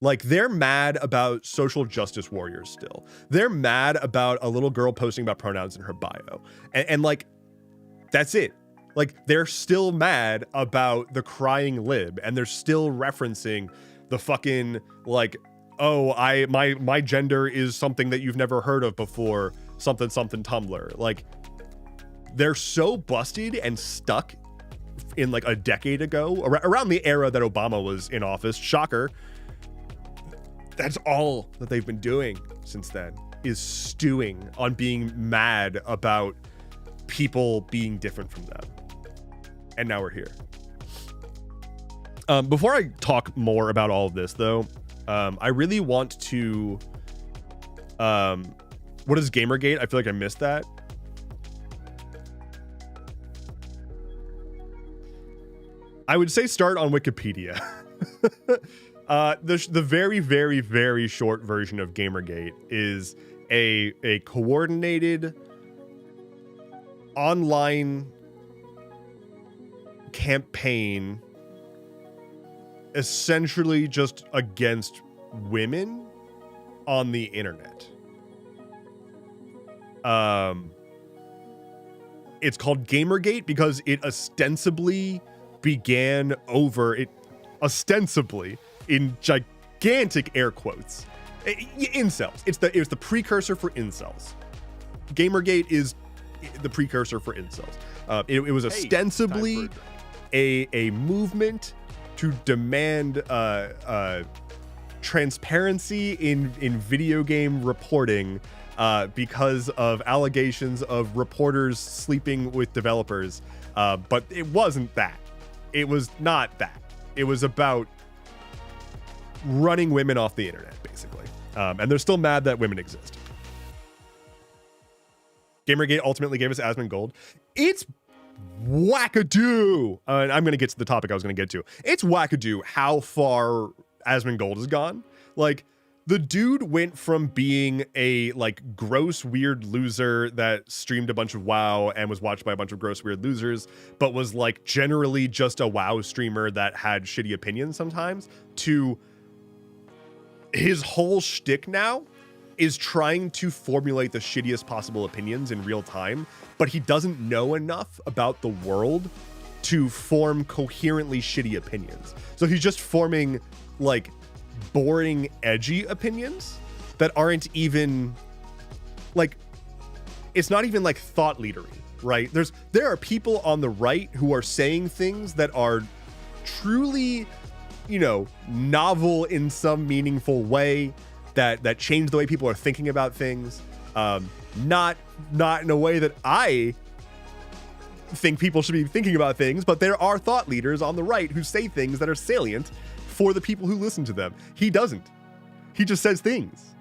Like, they're mad about social justice warriors still. They're mad about a little girl posting about pronouns in her bio. And like, that's it. Like, they're still mad about the crying lib, and they're still referencing the fucking, like, oh, my gender is something that you've never heard of before, something Tumblr. Like, they're so busted and stuck in like a decade ago, around the era that Obama was in office. Shocker. That's all that they've been doing since then, is stewing on being mad about people being different from them. And now we're here. Before I talk more about all of this, though, I really want to... what is Gamergate? I feel like I missed that. I would say start on Wikipedia. The very, very, very short version of Gamergate is a coordinated online campaign essentially just against women on the internet. It's called Gamergate because it ostensibly began over it, ostensibly in gigantic air quotes, incels. It was the precursor for incels. Gamergate is the precursor for incels. It was ostensibly a movement to demand transparency in video game reporting because of allegations of reporters sleeping with developers. But it wasn't that. It was not that. It was about running women off the internet, basically. And they're still mad that women exist. Gamergate ultimately gave us Asmongold. It's wackadoo. And I'm going to get to the topic I was going to get to. It's wackadoo how far Asmongold has gone. Like, the dude went from being a like gross weird loser that streamed a bunch of WoW and was watched by a bunch of gross weird losers, but was like generally just a WoW streamer that had shitty opinions sometimes, to his whole shtick now is trying to formulate the shittiest possible opinions in real time, but he doesn't know enough about the world to form coherently shitty opinions. So he's just forming like boring, edgy opinions that aren't even like, it's not even like thought leadery, right? There are people on the right who are saying things that are truly, you know, novel in some meaningful way, that change the way people are thinking about things. Not in a way that I think people should be thinking about things, but there are thought leaders on the right who say things that are salient for the people who listen to them. He doesn't. He just says things.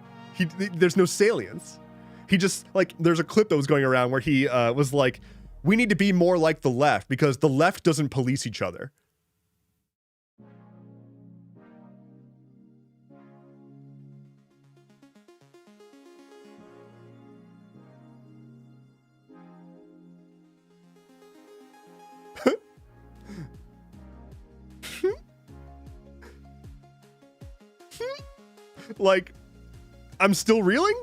There's no salience. He just, like, there's a clip that was going around where he was like, we need to be more like the left because the left doesn't police each other. Like, I'm still reeling?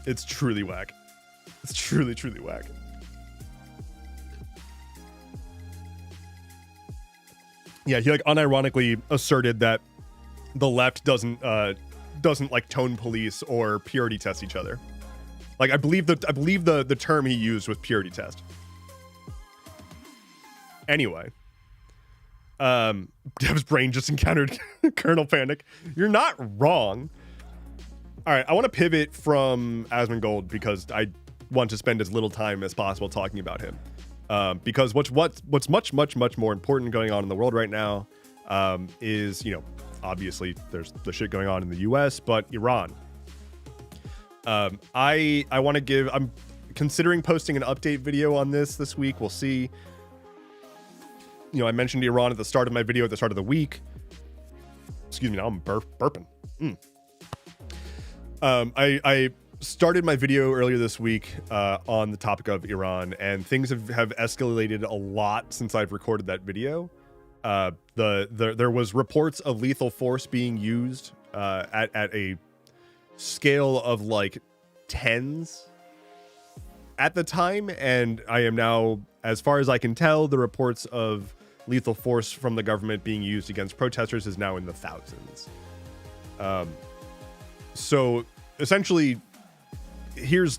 It's truly whack. It's truly, truly whack. Yeah, he like unironically asserted that the left doesn't like tone police or purity test each other. Like, I believe the term he used was purity test. Anyway, Dev's brain just encountered Colonel Panic. You're not wrong. All right, I want to pivot from Asmongold because I want to spend as little time as possible talking about him. Because what's much more important going on in the world right now is, you know, obviously there's the shit going on in the US, but Iran. I want to give, I'm considering posting an update video on this week. We'll see. You know, I mentioned Iran at the start of my video at the start of the week. Excuse me, now I'm burping. I started my video earlier this week on the topic of Iran, and things have escalated a lot since I've recorded that video. There was reports of lethal force being used at a scale of like tens at the time, and I am now, as far as I can tell, the reports of lethal force from the government being used against protesters is now in the thousands. So essentially, here's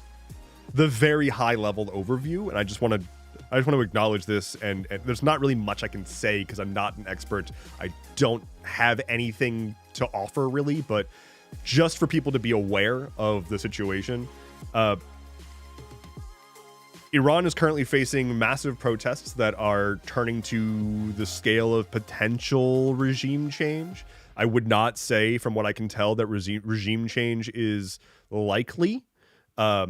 the very high level overview, and I just want to acknowledge this, and there's not really much I can say because I'm not an expert. I don't have anything to offer really, but just for people to be aware of the situation, Iran is currently facing massive protests that are turning to the scale of potential regime change. I would not say, from what I can tell, that regime change is likely, but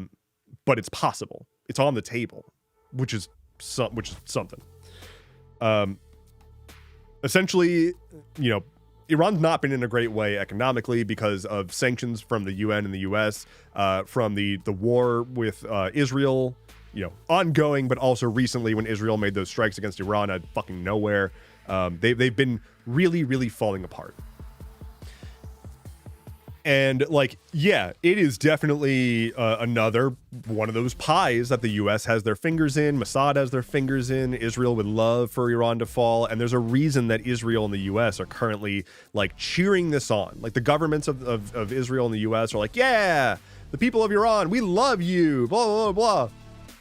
it's possible. It's on the table, which is something. Essentially, Iran's not been in a great way economically because of sanctions from the UN and the US, from the war with Israel, ongoing, but also recently when Israel made those strikes against Iran out of fucking nowhere. They've been really, really falling apart. And it is definitely another one of those pies that the U.S. has their fingers in, Mossad has their fingers in, Israel would love for Iran to fall, and there's a reason that Israel and the U.S. are currently cheering this on. The governments of Israel and the U.S. are like, yeah, the people of Iran, we love you, blah, blah, blah.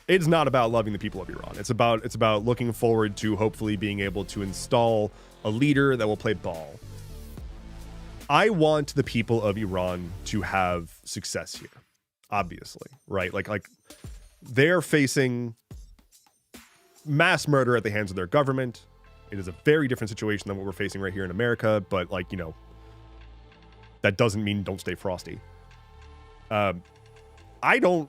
It's not about loving the people of Iran. It's about looking forward to hopefully being able to install a leader that will play ball. I want the people of Iran to have success here, obviously, right? They're facing mass murder at the hands of their government. It is a very different situation than what we're facing right here in America, but that doesn't mean don't stay frosty. I don't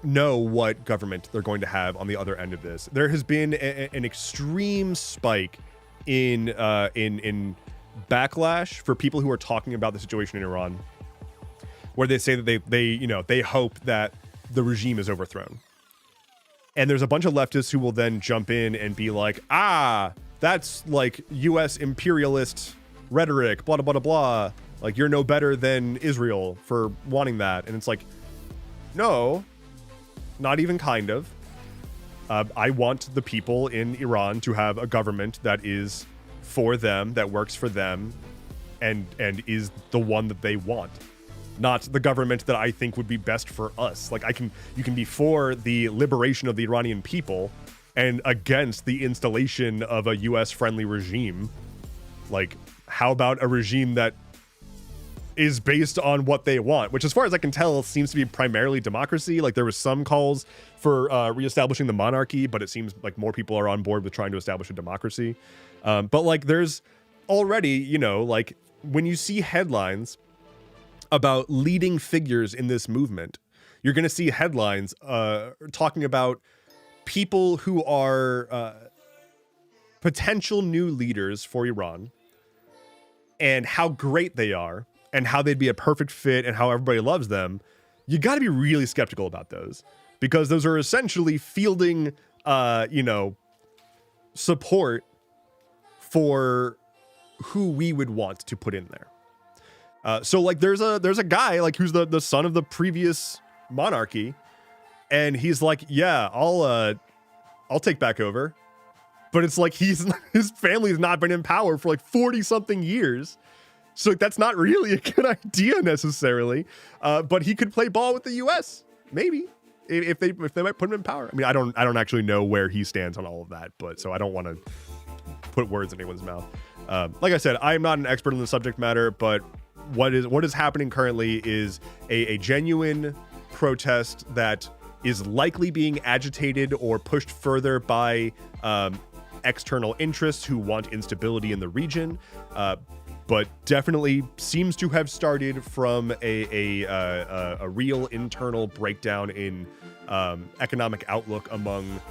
know what government they're going to have on the other end of this. There has been an extreme spike in backlash for people who are talking about the situation in Iran, where they say that they hope that the regime is overthrown. And there's a bunch of leftists who will then jump in and be like, that's US imperialist rhetoric, blah, blah, blah, blah. You're no better than Israel for wanting that. And it's no, not even kind of. I want the people in Iran to have a government that is for them, that works for them, and is the one that they want, not the government that I think would be best for us. You can be for the liberation of the Iranian people and against the installation of a US friendly regime. How about a regime that is based on what they want, which, as far as I can tell, seems to be primarily democracy. There was some calls for reestablishing the monarchy, but it seems like more people are on board with trying to establish a democracy. But there's already, when you see headlines about leading figures in this movement, you're going to see headlines talking about people who are potential new leaders for Iran and how great they are and how they'd be a perfect fit and how everybody loves them. You got to be really skeptical about those, because those are essentially fielding, support for who we would want to put in there. There's a guy who's the son of the previous monarchy, and he's yeah, I'll take back over. But it's his family's not been in power for 40 something years. So that's not really a good idea necessarily. But he could play ball with the US, maybe, if they might put him in power. I mean, I don't actually know where he stands on all of that, but so I don't want to put words in anyone's mouth. Like I said, I am not an expert on the subject matter, but what is happening currently is a genuine protest that is likely being agitated or pushed further by external interests who want instability in the region, but definitely seems to have started from a real internal breakdown in economic outlook among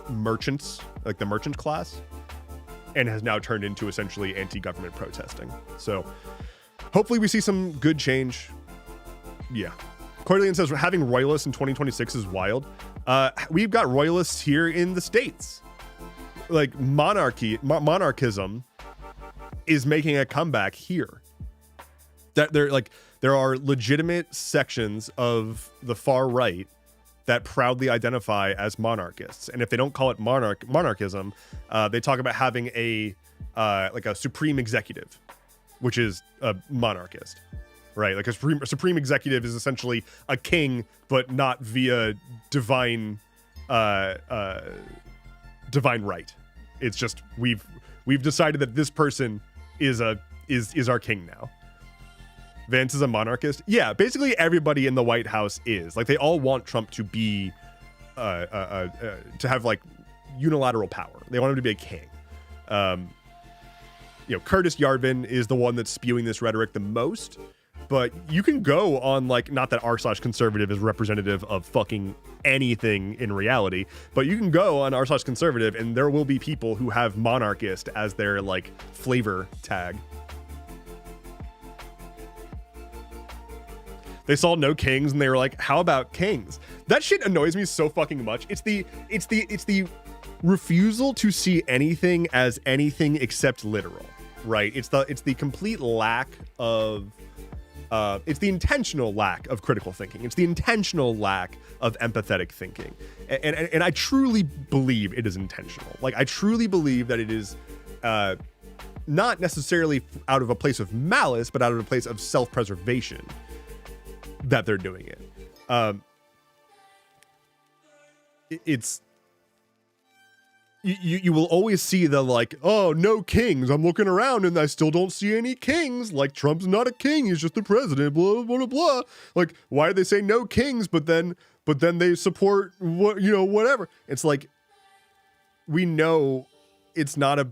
merchants, the merchant class, and has now turned into essentially anti-government protesting. So hopefully we see some good change. Yeah. Cordellian says having royalists in 2026 is wild. We've got royalists here in the States. Monarchism is making a comeback here. That there are legitimate sections of the far right that proudly identify as monarchists. And if they don't call it monarchism, they talk about having a like a supreme executive, which is a monarchist, right? Like a supreme executive is essentially a king, but not via divine right. It's just we've decided that this person is our king now. Vance is a monarchist. Yeah, basically everybody in the White House is. Like, they all want Trump to be to have like unilateral power. They want him to be a king. Curtis Yarvin is the one that's spewing this rhetoric the most. But you can go on, like, not that r/conservative is representative of fucking anything in reality, but you can go on r/conservative and there will be people who have monarchist as their, like, flavor tag. They saw no kings and they were like, how about kings? That shit annoys me so fucking much. It's the refusal to see anything as anything except literal, right? It's the complete lack of it's the intentional lack of critical thinking. It's the intentional lack of empathetic thinking. And I truly believe it is intentional. Like, I truly believe that it is not necessarily out of a place of malice, but out of a place of self-preservation that they're doing it. It's you will always see the, like, oh, no kings. I'm looking around and I still don't see any kings. Like, Trump's not a king. He's just the president, blah, blah, blah, blah. Like, why do they say no kings, but then they support whatever? It's like, we know it's not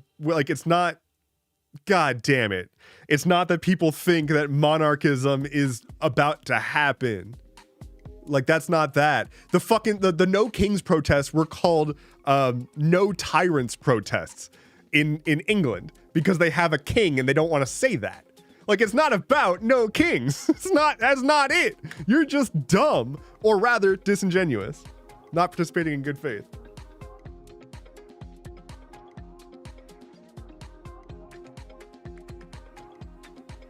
God damn it. It's not that people think that monarchism is about to happen. Like, that's not that. The fucking the no kings protests were called no tyrants protests in England because they have a king and they don't want to say that. Like, it's not about no kings. That's not it. You're just dumb, or rather disingenuous, not participating in good faith.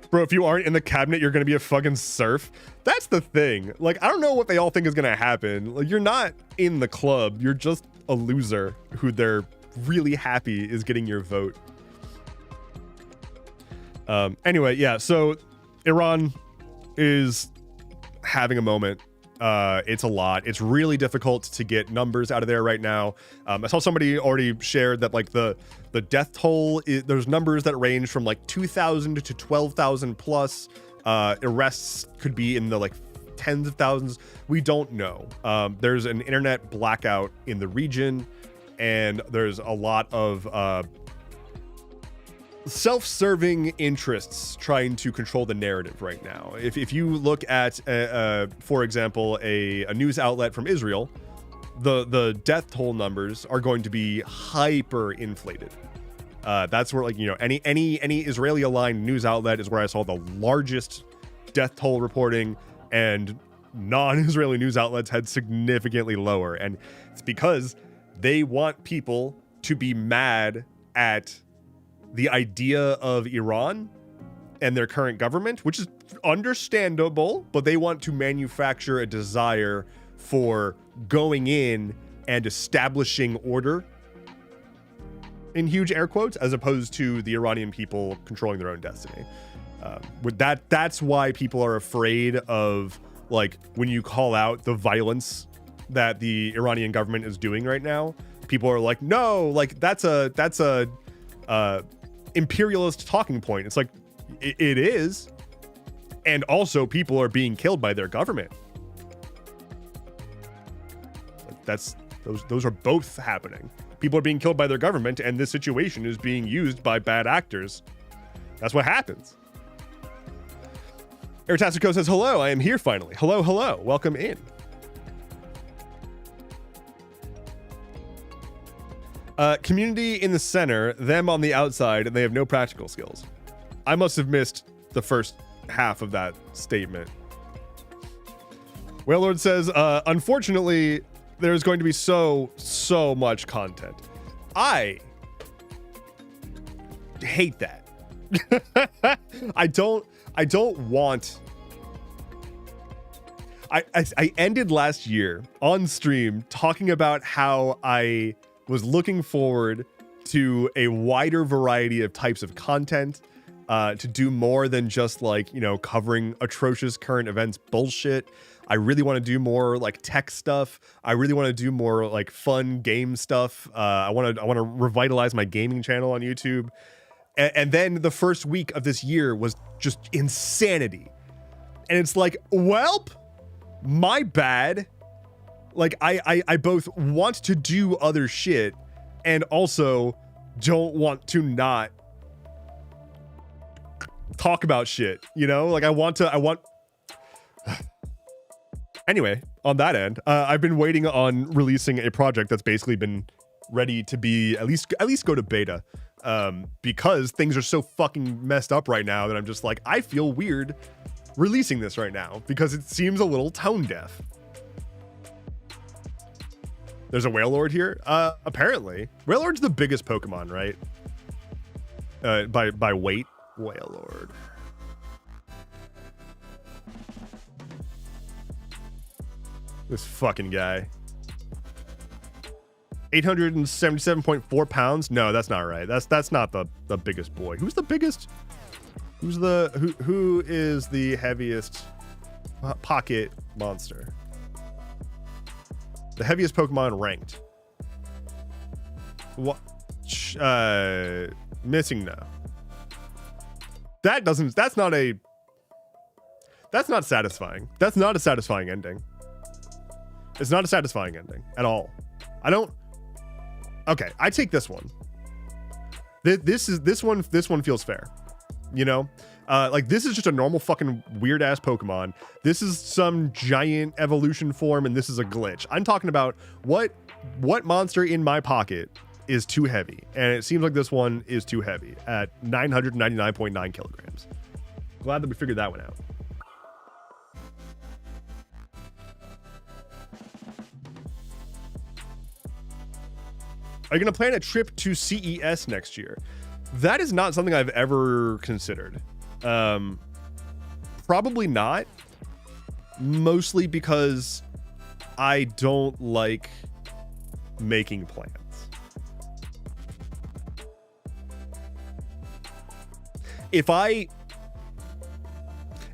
Bro, if you aren't in the cabinet, you're going to be a fucking serf. That's the thing. Like, I don't know what they all think is going to happen. Like, you're not in the club. You're just a loser who they're really happy is getting your vote. Anyway, yeah, so Iran is having a moment. It's a lot. It's really difficult to get numbers out of there right now. I saw somebody already shared that, like, the death toll, there's numbers that range from like 2,000 to 12,000 plus. Arrests could be in the like tens of thousands. We don't know. There's an internet blackout in the region, and there's a lot of self-serving interests trying to control the narrative right now. If you look at, for example, a news outlet from Israel, the death toll numbers are going to be hyper inflated. That's where, like, any Israeli aligned news outlet is where I saw the largest death toll reporting, and non-Israeli news outlets had significantly lower. And it's because they want people to be mad at the idea of Iran and their current government, which is understandable, but they want to manufacture a desire for going in and establishing order, in huge air quotes, as opposed to the Iranian people controlling their own destiny. That's why people are afraid of, like, when you call out the violence that the Iranian government is doing right now, people are like, no, like, that's a imperialist talking point. It's like, it is. And also people are being killed by their government. Like, those are both happening. People are being killed by their government, and this situation is being used by bad actors. That's what happens. Eritastico says, hello, I am here finally. Hello, hello. Welcome in. Community in the center, them on the outside, and they have no practical skills. I must have missed the first half of that statement. Whalelord says, unfortunately, there's going to be so much content. I hate that. I don't want. I ended last year on stream talking about how I was looking forward to a wider variety of types of content, to do more than just like, you know, covering atrocious current events bullshit. I really want to do more like tech stuff. I really want to do more like fun game stuff. I want to revitalize my gaming channel on YouTube. And then the first week of this year was just insanity. And it's like, welp, my bad. Like I both want to do other shit and also don't want to not talk about shit, you know? Like I want Anyway, on that end, I've been waiting on releasing a project that's basically been ready to be at least go to beta, because things are so fucking messed up right now that I'm just like, I feel weird releasing this right now because it seems a little tone deaf. There's a Whale Lord here. Apparently, Whale Lord's the biggest Pokemon, right? By weight, Whale Lord. This fucking guy. 877.4 pounds? No, that's not right. That's not the biggest boy. Who's the biggest? Who is the heaviest pocket monster? The heaviest Pokemon ranked. What? Missing no. That's not satisfying. That's not a satisfying ending. It's not a satisfying ending at all. Okay, I take this one. This one feels fair. You know? Like this is just a normal fucking weird ass Pokemon. This is some giant evolution form and this is a glitch. I'm talking about what monster in my pocket is too heavy. And it seems like this one is too heavy at 999.9 kilograms. Glad that we figured that one out. Are you going to plan a trip to CES next year? That is not something I've ever considered. Probably not. Mostly because I don't like making plans.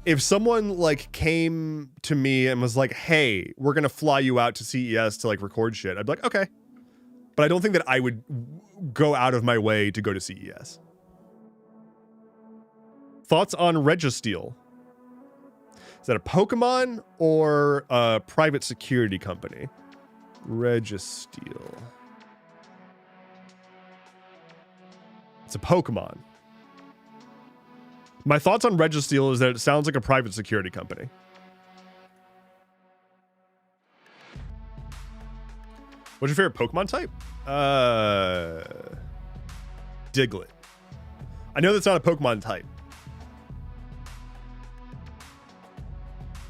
If someone like came to me and was like, hey, we're going to fly you out to CES to like record shit, I'd be like, okay. But I don't think that I would go out of my way to go to CES. Thoughts on Registeel? Is that a Pokemon or a private security company? Registeel. It's a Pokemon. My thoughts on Registeel is that it sounds like a private security company. What's your favorite Pokemon type? Diglett. I know that's not a Pokemon type.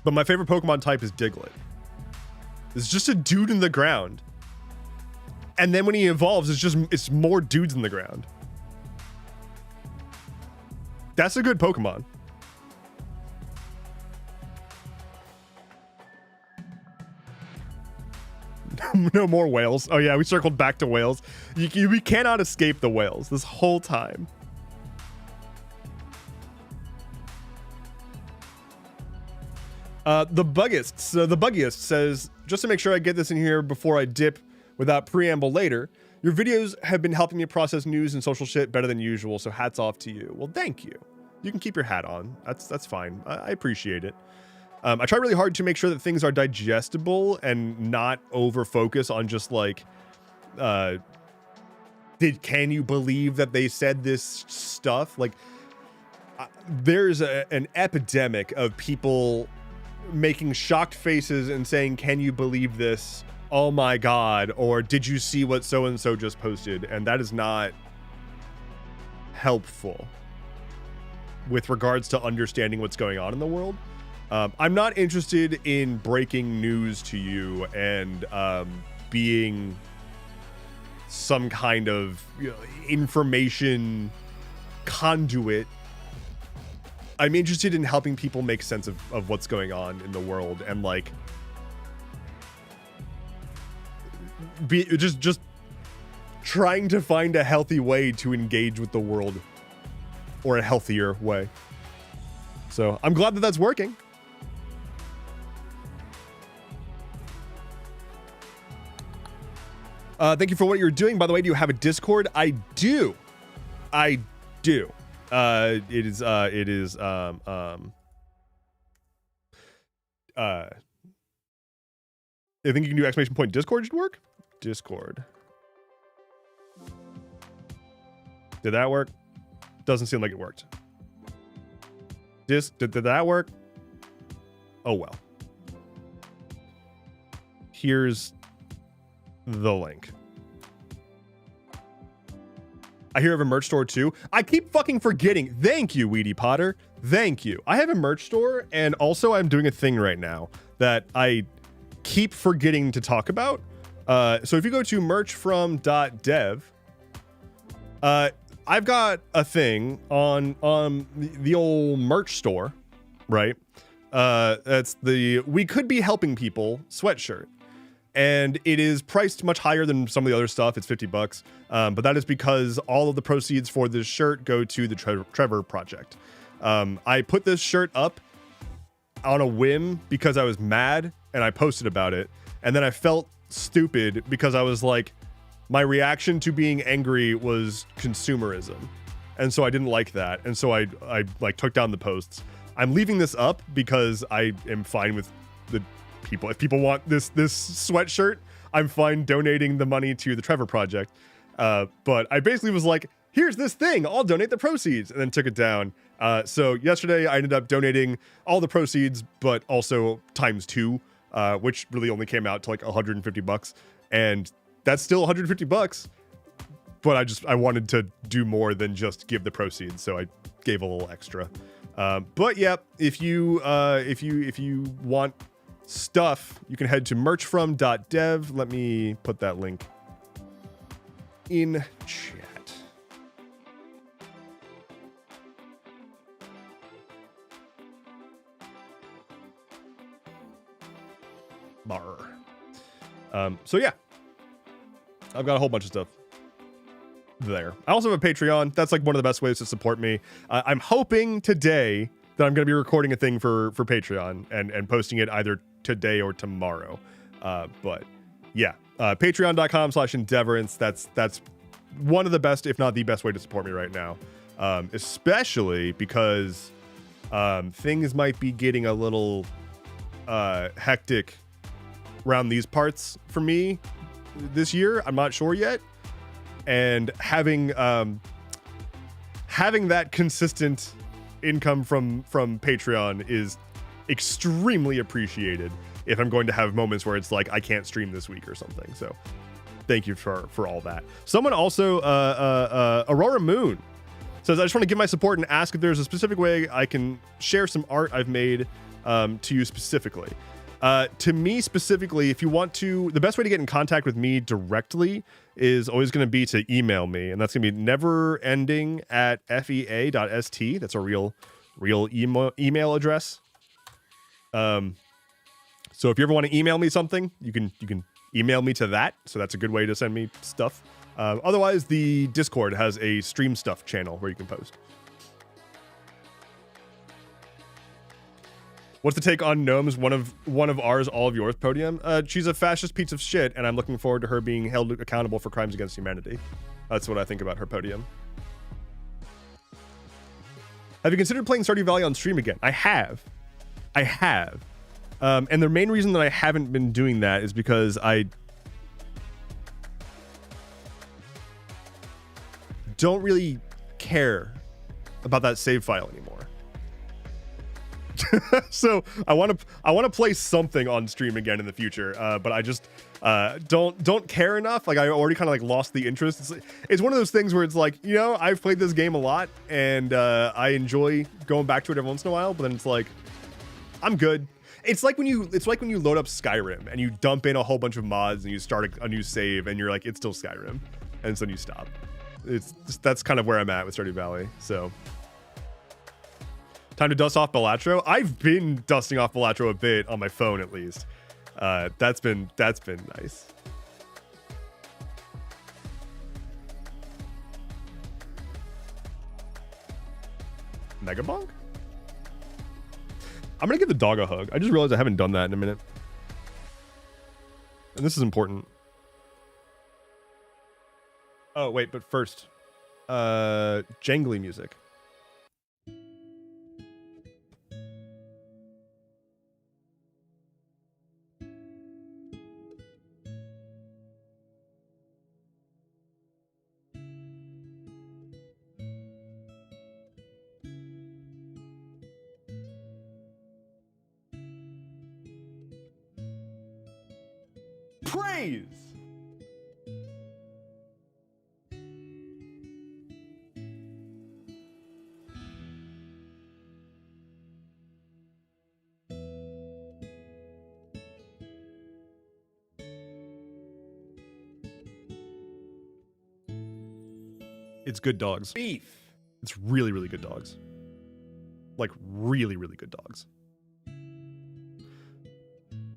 But my favorite Pokemon type is Diglett. It's just a dude in the ground. And then when he evolves, it's more dudes in the ground. That's a good Pokemon. No more whales. Oh yeah, we circled back to whales. We cannot escape the whales this whole time. The buggiest says, just to make sure I get this in here before I dip without preamble later, your videos have been helping me process news and social shit better than usual, so hats off to you. Well, thank you. You can keep your hat on. That's fine. I appreciate it. I try really hard to make sure that things are digestible and not over focus on just like, can you believe that they said this stuff? Like, there's an epidemic of people making shocked faces and saying, can you believe this? Oh my God. Or did you see what so-and-so just posted? And that is not helpful with regards to understanding what's going on in the world. I'm not interested in breaking news to you and being some kind of information conduit I'm interested in helping people make sense of what's going on in the world, and like be just trying to find a healthy way to engage with the world, or a healthier way. So I'm glad that that's working. Thank you for what you're doing. By the way, do you have a Discord? I do. I think you can do exclamation point Discord should work. Discord. Did that work? Doesn't seem like it worked. Did that work? Oh well. Here's the link. I hear of a merch store too. I keep fucking forgetting. Thank you, Weedy Potter. Thank you. I have a merch store, and also I'm doing a thing right now that I keep forgetting to talk about. So if you go to merchfrom.dev, I've got a thing on the old merch store, right? That's the We Could Be Helping People sweatshirt. And it is priced much higher than some of the other stuff. It's $50. But that is because all of the proceeds for this shirt go to the Trevor Project. I put this shirt up on a whim because I was mad, and I posted about it. And then I felt stupid because I was like, my reaction to being angry was consumerism. And so I didn't like that. And so I like took down the posts. I'm leaving this up because I am fine with the people. If people want this sweatshirt, I'm fine donating the money to the Trevor Project. But I basically was like, here's this thing, I'll donate the proceeds, and then took it down. So yesterday I ended up donating all the proceeds, but also times 2, which really only came out to like $150. And that's still $150. But I wanted to do more than just give the proceeds, so I gave a little extra. But yeah, if you want stuff, you can head to merchfrom.dev. Let me put that link in chat. Bar. So yeah, I've got a whole bunch of stuff there. I also have a Patreon. That's like one of the best ways to support me. I'm hoping today that I'm going to be recording a thing for Patreon and posting it either today or tomorrow. But yeah, patreon.com/Endeavorance. That's one of the best, if not the best way to support me right now. Especially because things might be getting a little hectic around these parts for me this year. I'm not sure yet. And having that consistent income from Patreon is extremely appreciated if I'm going to have moments where it's like I can't stream this week or something. So thank you for all that. Someone also Aurora Moon says, I just want to give my support and ask if there's a specific way I can share some art I've made to you specifically. To me specifically, if you want to, the best way to get in contact with me directly is always going to be to email me, and that's going to be neverending@fea.st. That's a real email address. So if you ever want to email me something, you can email me to that. So that's a good way to send me stuff. Otherwise, the Discord has a stream stuff channel where you can post. What's the take on Gnome's one of ours, all of yours podium? She's a fascist piece of shit, and I'm looking forward to her being held accountable for crimes against humanity. That's what I think about her podium. Have you considered playing Stardew Valley on stream again? I have. And the main reason that I haven't been doing that is because I don't really care about that save file anymore. So I want to play something on stream again in the future, but I just don't care enough. Like I already kind of like lost the interest. It's one of those things where it's like, you know, I've played this game a lot and I enjoy going back to it every once in a while, but then it's like I'm good. It's like when you load up Skyrim and you dump in a whole bunch of mods and you start a new save and you're like, it's still Skyrim, and so you stop. That's kind of where I'm at with Stardew Valley. So Time to dust off Balatro. I've been dusting off Balatro a bit on my phone, at least. That's been nice. Mega Bonk? I'm gonna give the dog a hug. I just realized I haven't done that in a minute. And this is important. Oh, wait, but first, jangly music. Praise! It's good dogs. Beef. It's really, really good dogs. Like, really, really good dogs.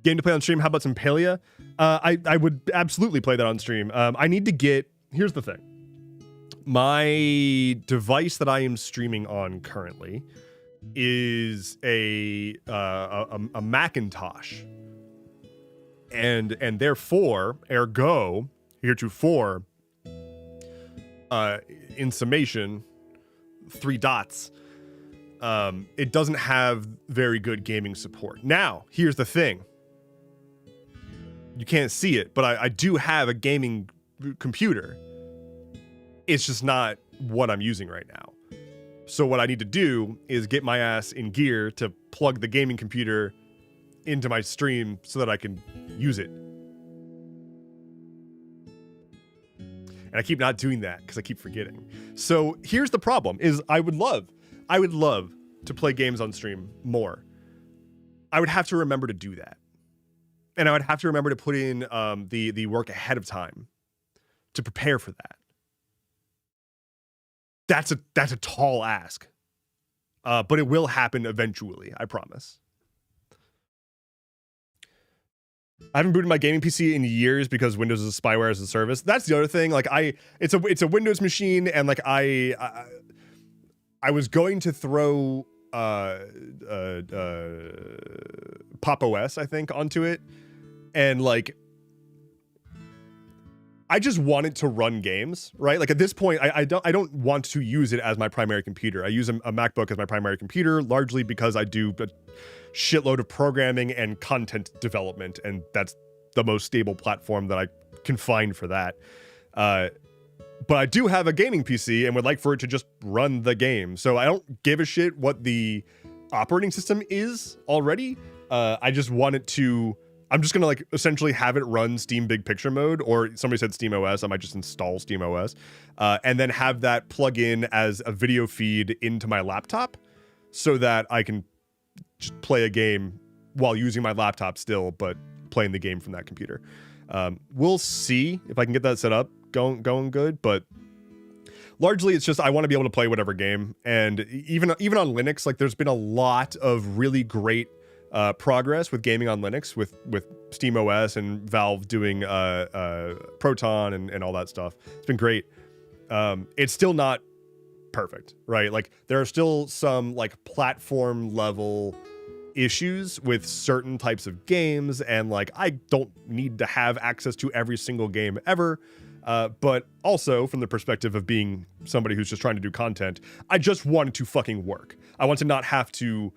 Game to play on stream. How about some Palia? I would absolutely play that on stream. I need to get... Here's the thing. My device that I am streaming on currently is a Macintosh. And therefore, ergo, heretofore, in summation, 3 dots, it doesn't have very good gaming support. Now, here's the thing. You can't see it, but I do have a gaming computer. It's just not what I'm using right now. So what I need to do is get my ass in gear to plug the gaming computer into my stream so that I can use it. And I keep not doing that because I keep forgetting. So here's the problem is I would love to play games on stream more. I would have to remember to do that. And I would have to remember to put in the work ahead of time to prepare for that. That's a tall ask. But it will happen eventually, I promise. I haven't booted my gaming PC in years because Windows is spyware as a service. That's the other thing. Like it's a Windows machine, and like I was going to throw Pop OS, I think, onto it, and like I just want it to run games, right? Like at this point, I don't want to use it as my primary computer. I use a MacBook as my primary computer, largely because I do a shitload of programming and content development, and that's the most stable platform that I can find for that. But I do have a gaming PC and would like for it to just run the game. So I don't give a shit what the operating system is already. I just want it to... I'm just gonna like essentially have it run Steam Big Picture mode, or somebody said Steam OS. I might just install Steam OS, and then have that plug in as a video feed into my laptop, so that I can just play a game while using my laptop still, but playing the game from that computer. We'll see if I can get that set up going good, but largely it's just I want to be able to play whatever game, and even on Linux, like there's been a lot of really great progress with gaming on Linux with SteamOS and Valve doing Proton and all that stuff. It's been great. It's still not perfect, right? Like there are still some like platform level issues with certain types of games, and like I don't need to have access to every single game ever. But also from the perspective of being somebody who's just trying to do content, I just want it to fucking work. I want to not have to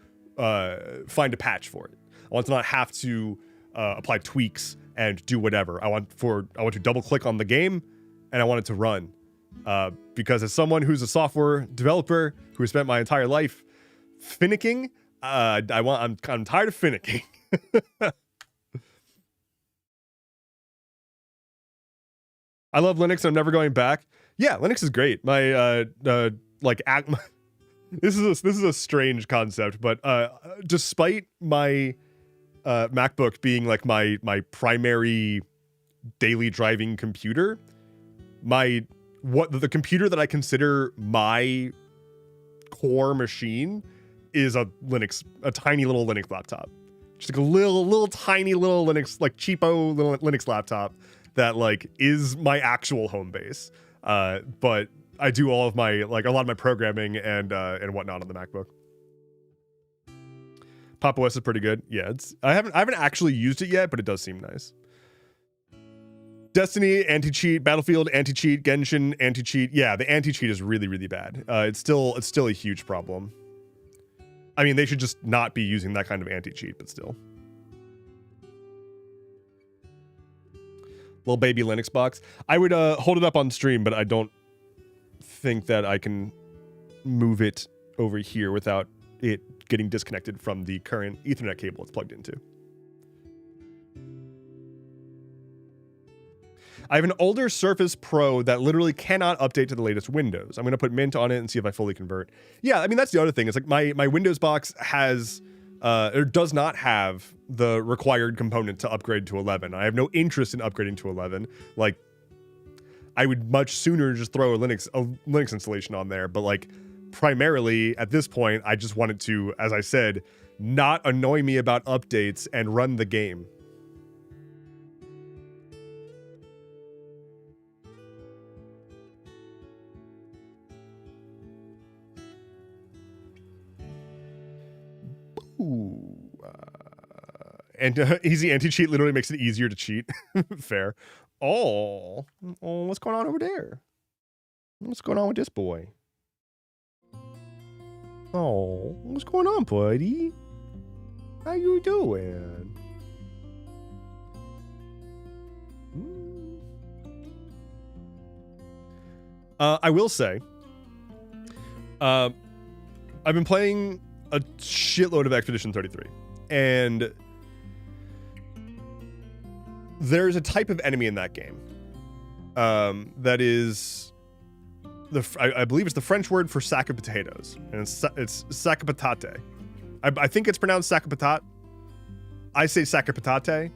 find a patch for it. I want to not have to apply tweaks and do whatever. I want to double click on the game and I want it to run. Because as someone who's a software developer who has spent my entire life finicking, I'm tired of finicking. I love Linux. I'm never going back. Yeah, Linux is great. My this is a strange concept, but despite my MacBook being like my primary daily driving computer, the computer that I consider my core machine is a tiny little Linux laptop. Just like a little tiny little Linux, like cheapo little Linux laptop that like is my actual home base. But I do all of my, like a lot of my programming and whatnot on the MacBook. Pop OS is pretty good. Yeah, I haven't actually used it yet, but it does seem nice. Destiny anti-cheat, Battlefield anti-cheat, Genshin anti-cheat. Yeah, the anti-cheat is really, really bad. It's still a huge problem. I mean, they should just not be using that kind of anti-cheat, but still. Little baby Linux box. I would hold it up on stream, but I don't think that I can move it over here without it getting disconnected from the current Ethernet cable it's plugged into. I have an older Surface Pro that literally cannot update to the latest Windows. I'm going to put Mint on it and see if I fully convert. Yeah, I mean, that's the other thing. It's like my Windows box has, or does not have the required component to upgrade to 11. I have no interest in upgrading to 11. Like, I would much sooner just throw a Linux installation on there. But like, primarily at this point, I just wanted to, as I said, not annoy me about updates and run the game. Ooh, and easy anti-cheat literally makes it easier to cheat. Fair. Oh, what's going on over there? What's going on with this boy? Oh, what's going on, buddy? How you doing? I will say, I've been playing a shitload of Expedition 33, and there's a type of enemy in that game that is I believe it's the French word for sack of potatoes, and it's sac of patate. I think it's pronounced sac of patate. I say sac of patate,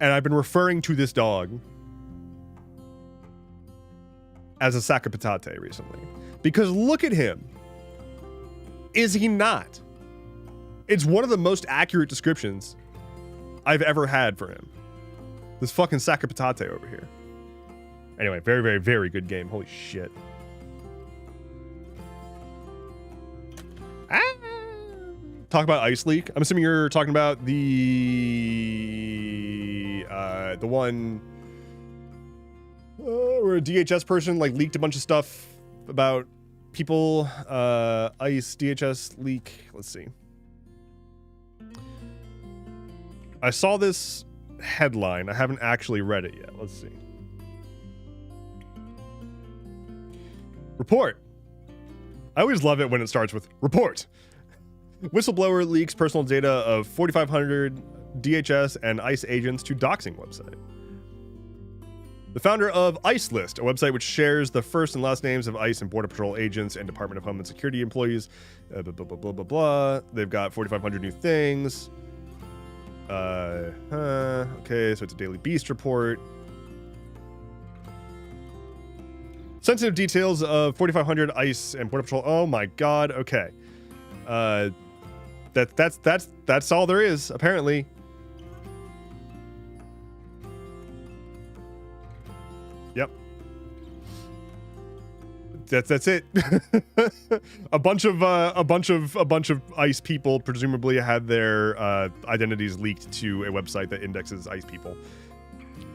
and I've been referring to this dog as a sac of patate recently because look at him. Is he not? It's one of the most accurate descriptions I've ever had for him. This fucking sack of patate over here. Anyway, very, very, very good game. Holy shit. Ah! Talk about Ice Leak. I'm assuming you're talking about the one where a DHS person like leaked a bunch of stuff about people. Ice DHS leak. Let's see. I saw this headline. I haven't actually read it yet. Let's see. Report. I always love it when it starts with report. Whistleblower leaks personal data of 4,500 DHS and ICE agents to doxing website. The founder of ICE List, a website which shares the first and last names of ICE and Border Patrol agents and Department of Homeland Security employees. Blah, blah, blah, blah, blah, blah. They've got 4,500 new things. Okay, so it's a Daily Beast report. Sensitive details of 4,500 ICE and Border Patrol. Oh my god. Okay. That's all there is, apparently. Yep. That's it. a bunch of ICE people presumably had their identities leaked to a website that indexes ICE people.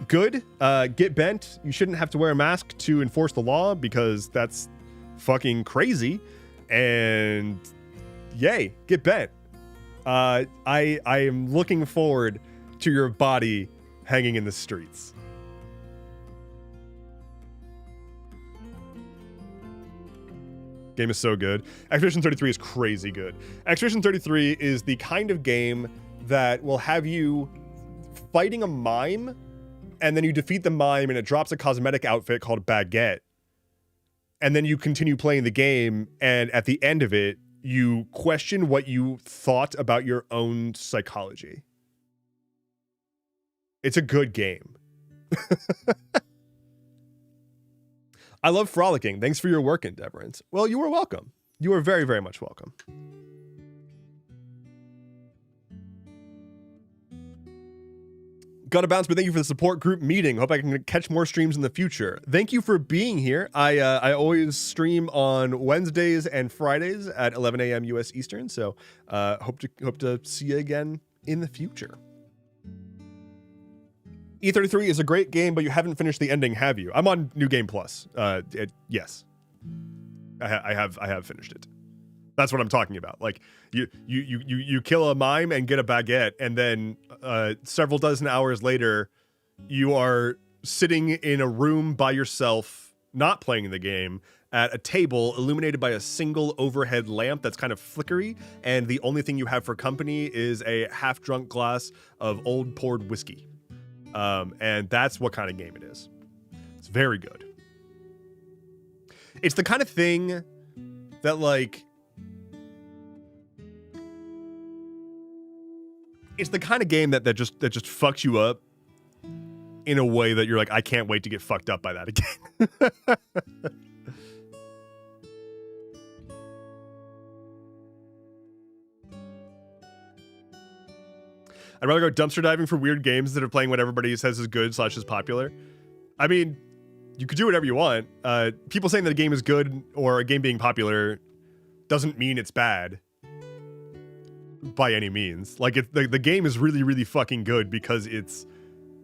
Good. Get bent. You shouldn't have to wear a mask to enforce the law because that's fucking crazy. And yay, get bent. I am looking forward to your body hanging in the streets. Game is so good. Expedition 33 is crazy good. Expedition 33 is the kind of game that will have you fighting a mime, and then you defeat the mime and it drops a cosmetic outfit called Baguette. And then you continue playing the game, and at the end of it, you question what you thought about your own psychology. It's a good game. I love frolicking. Thanks for your work, Endeavorance. Well, you are welcome. You are very, very much welcome. Gotta bounce, but thank you for the support group meeting. Hope I can catch more streams in the future. Thank you for being here. I always stream on Wednesdays and Fridays at 11 a.m. US Eastern, so hope to see you again in the future. E33 is a great game, but you haven't finished the ending, have you? I'm on New Game Plus. Yes, I have finished it. That's what I'm talking about. Like you kill a mime and get a baguette, and then several dozen hours later, you are sitting in a room by yourself, not playing the game, at a table illuminated by a single overhead lamp that's kind of flickery, and the only thing you have for company is a half-drunk glass of old poured whiskey. And that's what kind of game it is. It's very good. It's the kind of thing that, like, it's the kind of game that just fucks you up in a way that you're like, I can't wait to get fucked up by that again. I'd rather go dumpster diving for weird games instead of playing what everybody says is good / is popular. I mean, you could do whatever you want. People saying that a game is good or a game being popular doesn't mean it's bad by any means. Like, the game is really, really fucking good because it's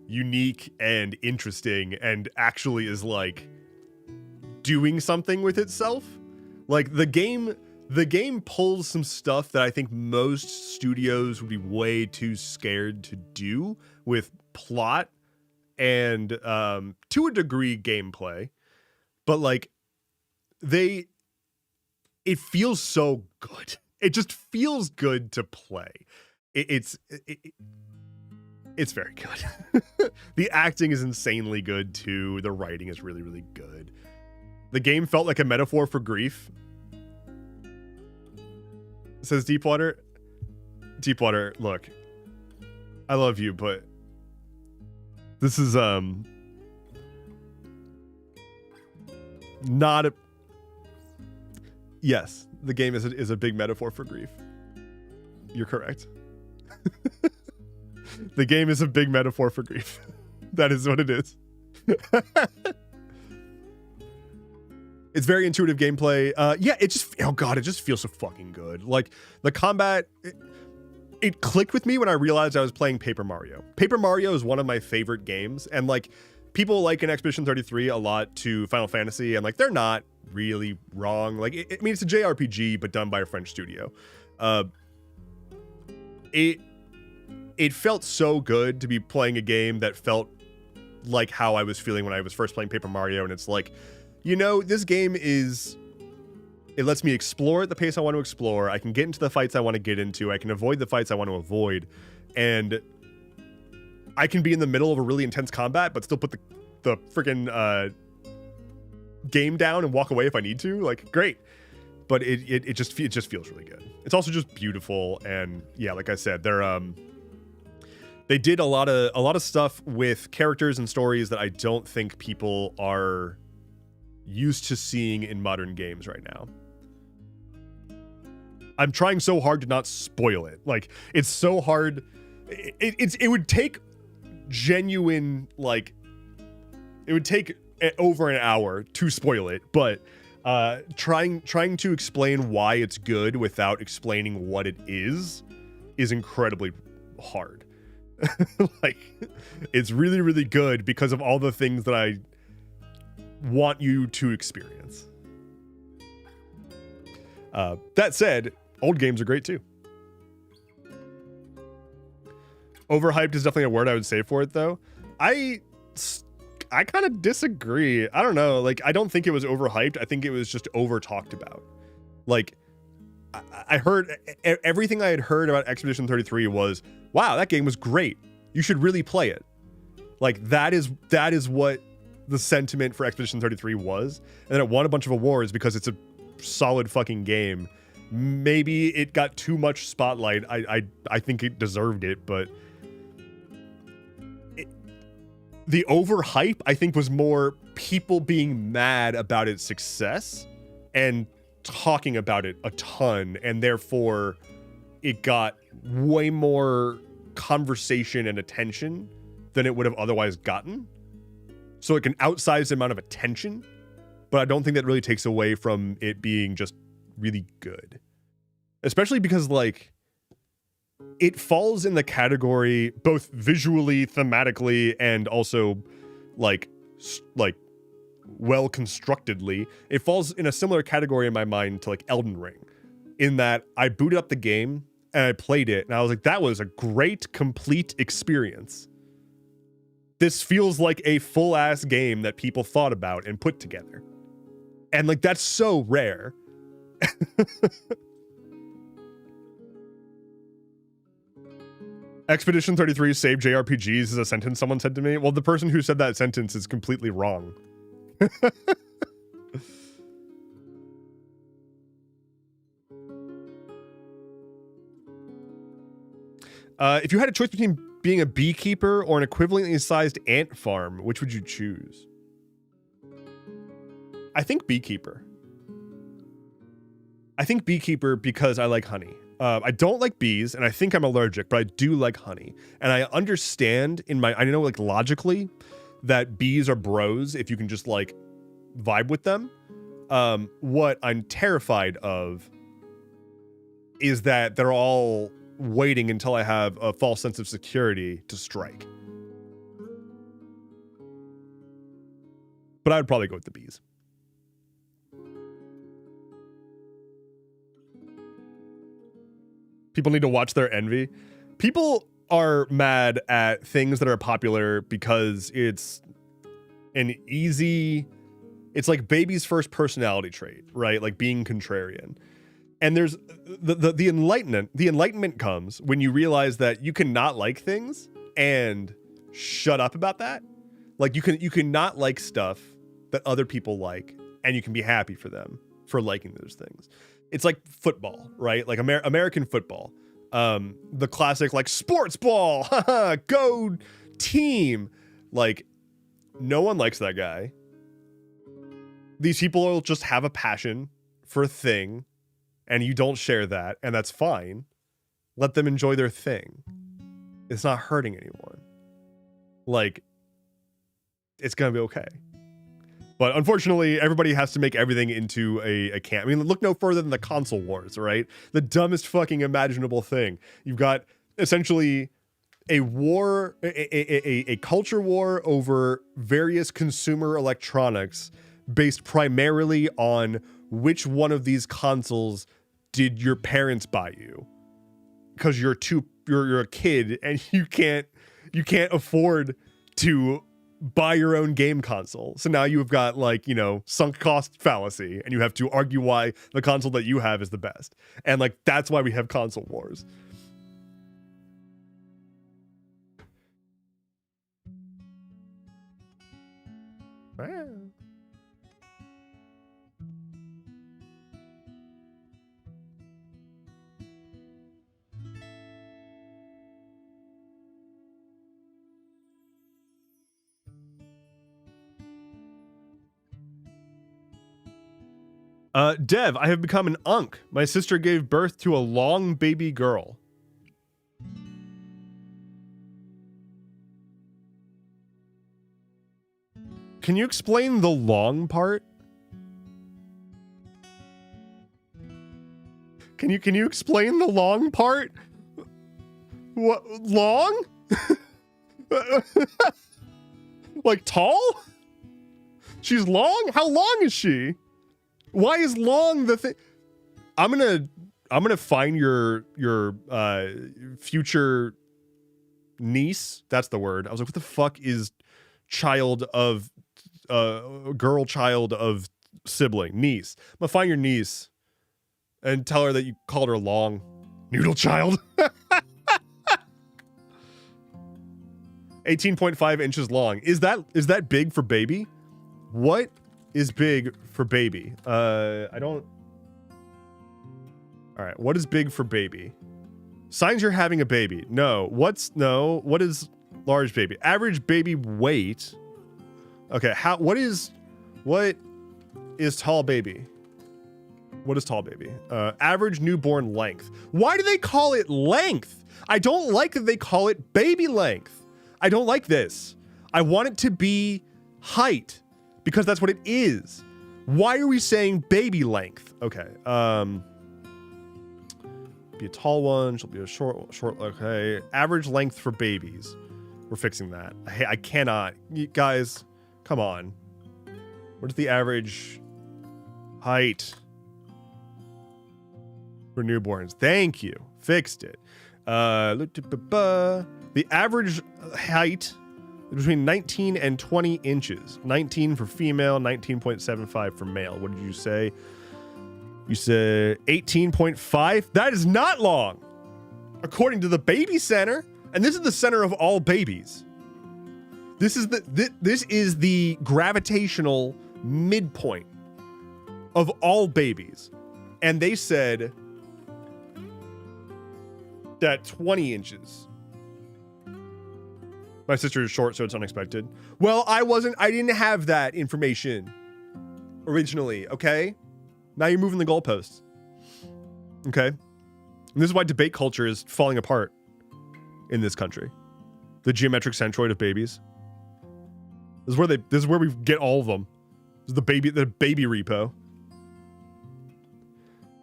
unique and interesting and actually is, like, doing something with itself. Like, the game pulls some stuff that I think most studios would be way too scared to do with plot and, to a degree, gameplay. But, like, it feels so good. It just feels good to play. It's very good. The acting is insanely good, too. The writing is really, really good. The game felt like a metaphor for grief. Says Deepwater. Deepwater, look. I love you, but this is not a... Yes, the game is a big metaphor for grief. You're correct. The game is a big metaphor for grief. That is what it is. It's very intuitive gameplay. Yeah, it just feels so fucking good. Like, the combat, it clicked with me when I realized I was playing Paper Mario. Paper Mario is one of my favorite games, and, like, people liken Expedition 33 a lot to Final Fantasy, and, like, they're not really wrong. Like, I mean, it's a JRPG, but done by a French studio. It felt so good to be playing a game that felt like how I was feeling when I was first playing Paper Mario, and it's like, you know, this game it lets me explore at the pace I want to explore. I can get into the fights I want to get into. I can avoid the fights I want to avoid. And I can be in the middle of a really intense combat, but still put the freaking game down and walk away if I need to. Like, great. But it just feels really good. It's also just beautiful. And yeah, like I said, they did a lot of stuff with characters and stories that I don't think people are used to seeing in modern games right now. I'm trying so hard to not spoil it. Like, it's so hard. It would take genuine, like, it would take over an hour to spoil it, but trying to explain why it's good without explaining what it is incredibly hard. Like, it's really, really good because of all the things that I want you to experience. That said, old games are great too. Overhyped is definitely a word I would say for it, though. I kind of disagree. I don't know. Like, I don't think it was overhyped. I think it was just over talked about. Like, I heard everything I had heard about Expedition 33 was, wow, that game was great. You should really play it. Like, that is what the sentiment for Expedition 33 was. And then it won a bunch of awards because it's a solid fucking game. Maybe it got too much spotlight. I think it deserved it, but the overhype, I think, was more people being mad about its success and talking about it a ton, and therefore it got way more conversation and attention than it would have otherwise gotten. So like an outsized amount of attention, but I don't think that really takes away from it being just really good. Especially because like it falls in the category both visually, thematically, and also like well constructedly. It falls in a similar category in my mind to like Elden Ring, in that I booted up the game and I played it and I was like, that was a great, complete experience. This feels like a full ass game that people thought about and put together. And like, that's so rare. Expedition 33 save JRPGs is a sentence someone said to me. Well, the person who said that sentence is completely wrong. If you had a choice between being a beekeeper or an equivalently sized ant farm, which would you choose? I think beekeeper. I think beekeeper because I like honey. I don't like bees, and I think I'm allergic, but I do like honey. And I understand I know like logically that bees are bros if you can just like vibe with them. What I'm terrified of is that they're all waiting until I have a false sense of security to strike. But I would probably go with the bees. People need to watch their envy. People are mad at things that are popular because it's like baby's first personality trait, right? Like being contrarian. And there's the enlightenment comes when you realize that you can not like things and shut up about that. Like you can not like stuff that other people like, and you can be happy for them for liking those things. It's like football, right? Like American football. The classic like sports ball, go team. Like no one likes that guy. These people will just have a passion for a thing, and you don't share that, and that's fine. Let them enjoy their thing. It's not hurting anyone. Like, it's gonna be okay. But unfortunately, everybody has to make everything into a camp. I mean, look no further than the console wars, right? The dumbest fucking imaginable thing. You've got essentially a war, a culture war over various consumer electronics based primarily on which one of these consoles did your parents buy you. Because you're a kid and you can't afford to buy your own game console. So now you've got like, sunk cost fallacy, and you have to argue why the console that you have is the best. And like, that's why we have console wars. Wow. Dev, I have become an unk. My sister gave birth to a long baby girl. Can you explain the long part? Can you explain the long part? What, long? Like tall? She's long? How long is she? Why is long the thing? I'm gonna find your future niece. That's the word. I was like, what the fuck is child of girl child of sibling niece? I'm gonna find your niece and tell her that you called her long. Noodle child. 18.5 inches long. Is that big for baby? What is big for baby? I don't. All right. What is big for baby? Signs you're having a baby. No. What is large baby? Average baby weight. Okay. What is tall baby? What is tall baby? Average newborn length. Why do they call it length? I don't like that they call it baby length. I don't like this. I want it to be height because that's what it is. Why are we saying baby length? Okay. Be a tall one. She'll be a short. Okay. Average length for babies. We're fixing that. I cannot. You guys, come on. What's the average height for newborns? Thank you. Fixed it. The average height is between 19 and 20 inches. 19 for female, 19.75 for male. What did you say? You said 18.5? That is not long, according to the baby center. And this is the center of all babies. This is the gravitational midpoint of all babies. And they said that 20 inches. My sister is short, so it's unexpected. Well, I didn't have that information originally, okay? Now you're moving the goalposts. Okay? And this is why debate culture is falling apart in this country. The geometric centroid of babies. This is where we get all of them. This is the baby repo.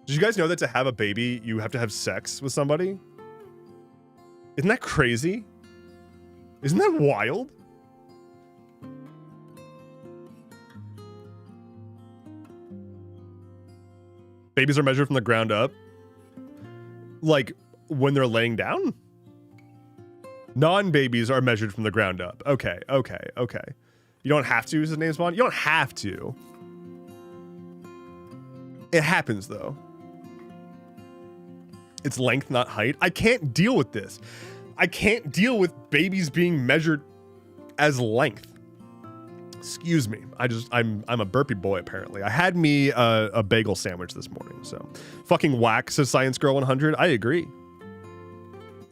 Did you guys know that to have a baby, you have to have sex with somebody? Isn't that crazy? Isn't that wild? Babies are measured from the ground up. Like when they're laying down? Non-babies are measured from the ground up. Okay. You don't have to use his name spawn? You don't have to. It happens though. It's length, not height. I can't deal with this. I can't deal with babies being measured as length. Excuse me. I'm a burpy boy apparently. I had me a bagel sandwich this morning. So fucking whack, says Science Girl 100. I agree.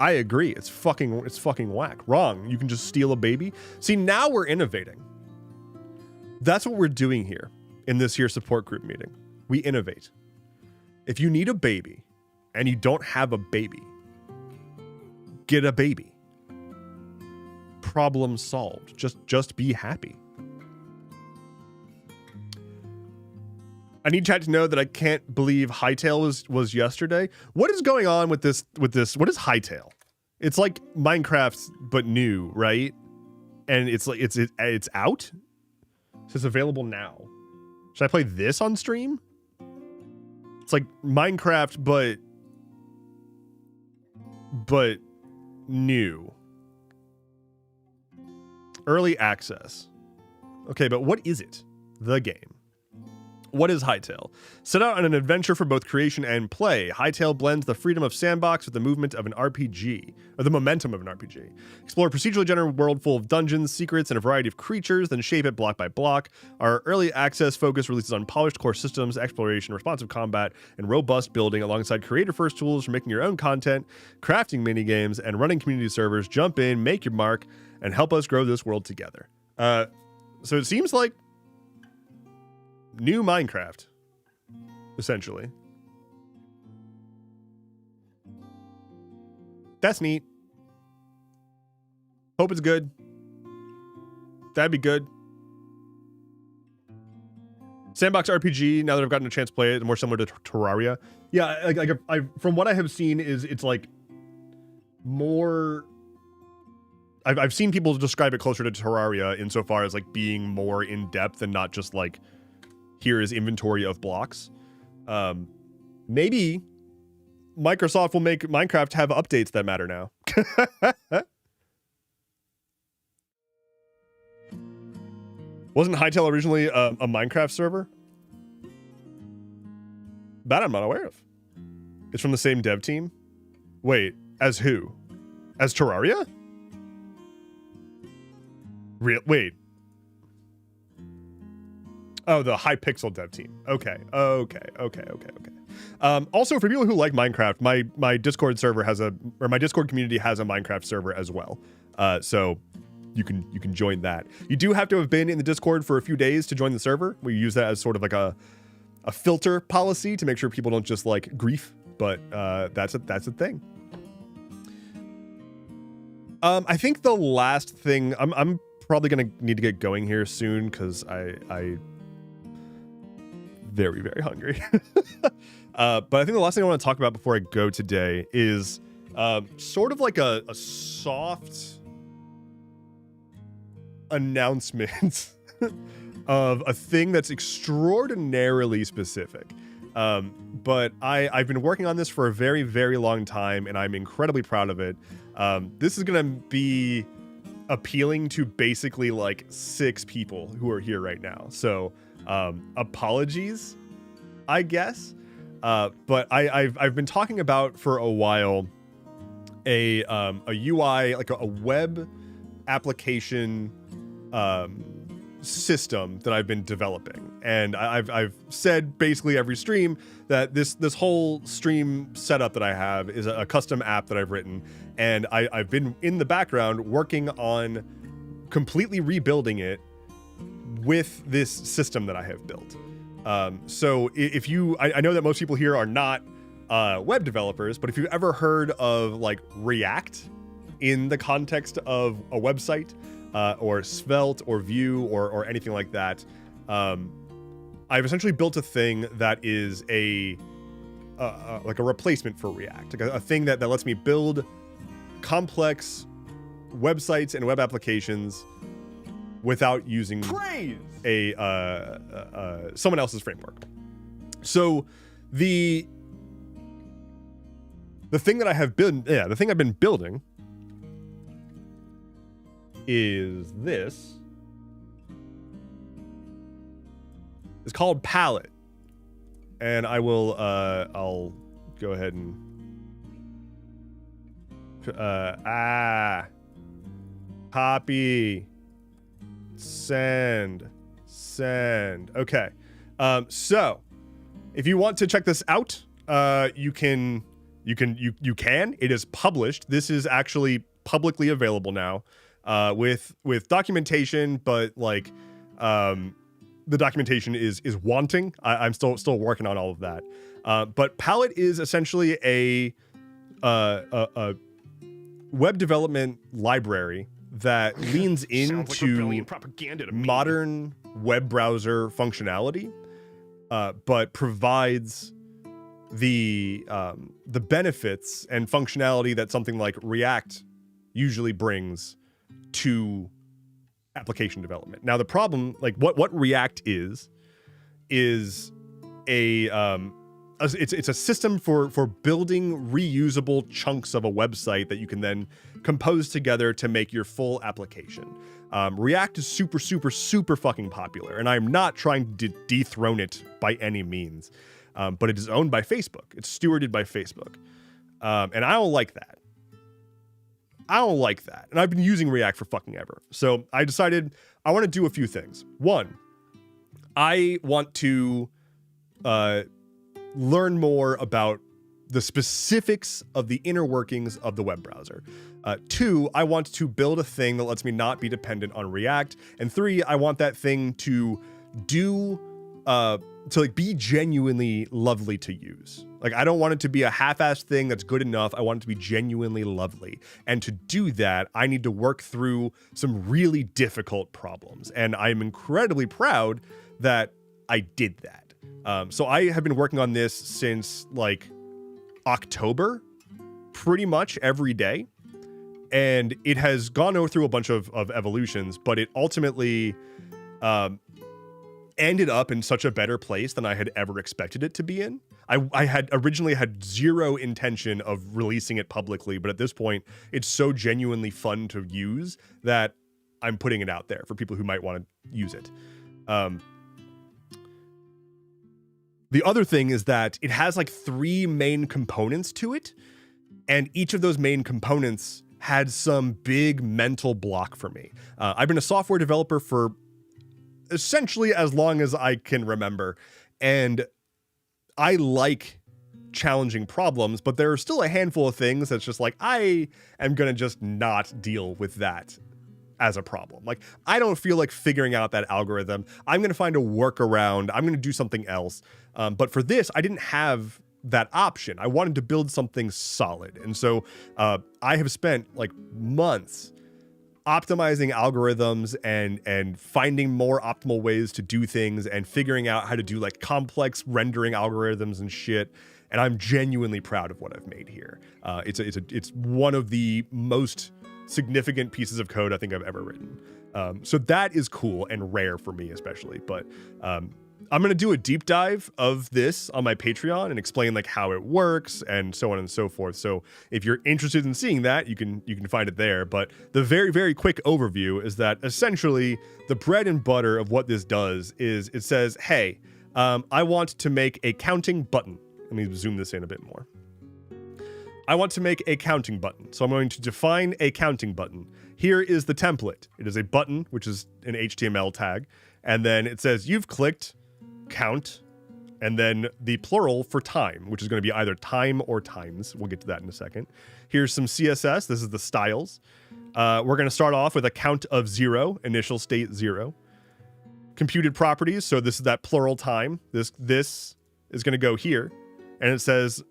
It's fucking whack. Wrong. You can just steal a baby. See, now we're innovating. That's what we're doing here in this here support group meeting. We innovate. If you need a baby and you don't have a baby, get a baby. Problem solved. Just be happy. I need chat to know that I can't believe Hightail was yesterday. What is going on with this? What is Hightail? It's like Minecraft but new, right? And it's like it's out. It says available now. Should I play this on stream? It's like Minecraft but new. Early access. Okay, but what is it? The game. What is Hightail? Set out on an adventure for both creation and play. Hightail blends the freedom of sandbox with the movement of an RPG, or the momentum of an RPG. Explore a procedurally generated world full of dungeons, secrets, and a variety of creatures, then shape it block by block. Our early access focus releases on polished core systems, exploration, responsive combat, and robust building alongside creator-first tools for making your own content, crafting minigames, and running community servers. Jump in, make your mark, and help us grow this world together. So it seems like new Minecraft, essentially. That's neat. Hope it's good. That'd be good. Sandbox RPG, now that I've gotten a chance to play it, more similar to Terraria. Yeah, I from what I have seen is it's like more... I've seen people describe it closer to Terraria insofar as like being more in depth and not just like here is inventory of blocks. Maybe Microsoft will make Minecraft have updates that matter now. Wasn't Hightail originally a Minecraft server? That I'm not aware of. It's from the same dev team? Wait, as who? As Terraria? Wait. Oh, the Hypixel dev team. Okay. Also, for people who like Minecraft, my Discord server my Discord community has a Minecraft server as well. So you can join that. You do have to have been in the Discord for a few days to join the server. We use that as sort of like a filter policy to make sure people don't just like grief, but that's a thing. I think the last thing I'm probably gonna need to get going here soon because I very, very hungry. But I think the last thing I want to talk about before I go today is sort of like a soft announcement of a thing that's extraordinarily specific. But I've been working on this for a very, very long time, and I'm incredibly proud of it. This is going to be appealing to basically like 6 people who are here right now. So apologies, I guess. But I've been talking about for a while a UI, like a web application system that I've been developing, and I've said basically every stream that this whole stream setup that I have is a custom app that I've written, and I've been in the background working on completely rebuilding it with this system that I have built. So if you, I know that most people here are not web developers, but if you've ever heard of like React in the context of a website, or Svelte or Vue or anything like that, I've essentially built a thing that is like a replacement for React, like a thing that lets me build complex websites and web applications without using someone else's framework. So the thing that I have been, the thing I've been building is this. It's called Palette, and I will I'll go ahead and copy, send. Okay, so if you want to check this out, you can. It is published. This is actually publicly available now. With documentation, but like the documentation is wanting. I'm still working on all of that. But Palette is essentially a web development library that leans into modern web browser functionality, but provides the benefits and functionality that something like React usually brings to application development. Now the problem, like what React is a it's a system for building reusable chunks of a website that you can then compose together to make your full application. React is super fucking popular, and I'm not trying to dethrone it by any means, but it is owned by Facebook. It's stewarded by Facebook, and I don't like that. And I've been using React for fucking ever. So I decided I want to do a few things. One, I want to learn more about the specifics of the inner workings of the web browser. 2, I want to build a thing that lets me not be dependent on React. And 3, I want that thing to be genuinely lovely to use. Like, I don't want it to be a half-assed thing that's good enough. I want it to be genuinely lovely. And to do that, I need to work through some really difficult problems. And I'm incredibly proud that I did that. So I have been working on this since like October, pretty much every day. And it has gone through a bunch of evolutions, but it ultimately ended up in such a better place than I had ever expected it to be in. I had originally had zero intention of releasing it publicly, but at this point, it's so genuinely fun to use that I'm putting it out there for people who might want to use it. The other thing is that it has like 3 main components to it, and each of those main components had some big mental block for me. I've been a software developer for essentially as long as I can remember, and I like challenging problems, but there are still a handful of things that's just like, I am going to just not deal with that as a problem. Like, I don't feel like figuring out that algorithm. I'm going to find a workaround. I'm going to do something else. But for this, I didn't have that option. I wanted to build something solid. And so I have spent like months optimizing algorithms and finding more optimal ways to do things and figuring out how to do like complex rendering algorithms and shit. And I'm genuinely proud of what I've made here. It's one of the most significant pieces of code I think I've ever written. So that is cool and rare for me, especially. But I'm going to do a deep dive of this on my Patreon and explain like how it works and so on and so forth. So if you're interested in seeing that, you can find it there. But the very, very quick overview is that essentially the bread and butter of what this does is it says, hey, I want to make a counting button. Let me zoom this in a bit more. I want to make a counting button. So I'm going to define a counting button. Here is the template. It is a button, which is an HTML tag. And then it says you've clicked count, and then the plural for time, which is going to be either time or times. We'll get to that in a second. Here's some CSS. This is the styles. We're going to start off with a count of 0, initial state 0. Computed properties. So this is that plural time. This is going to go here. And it says,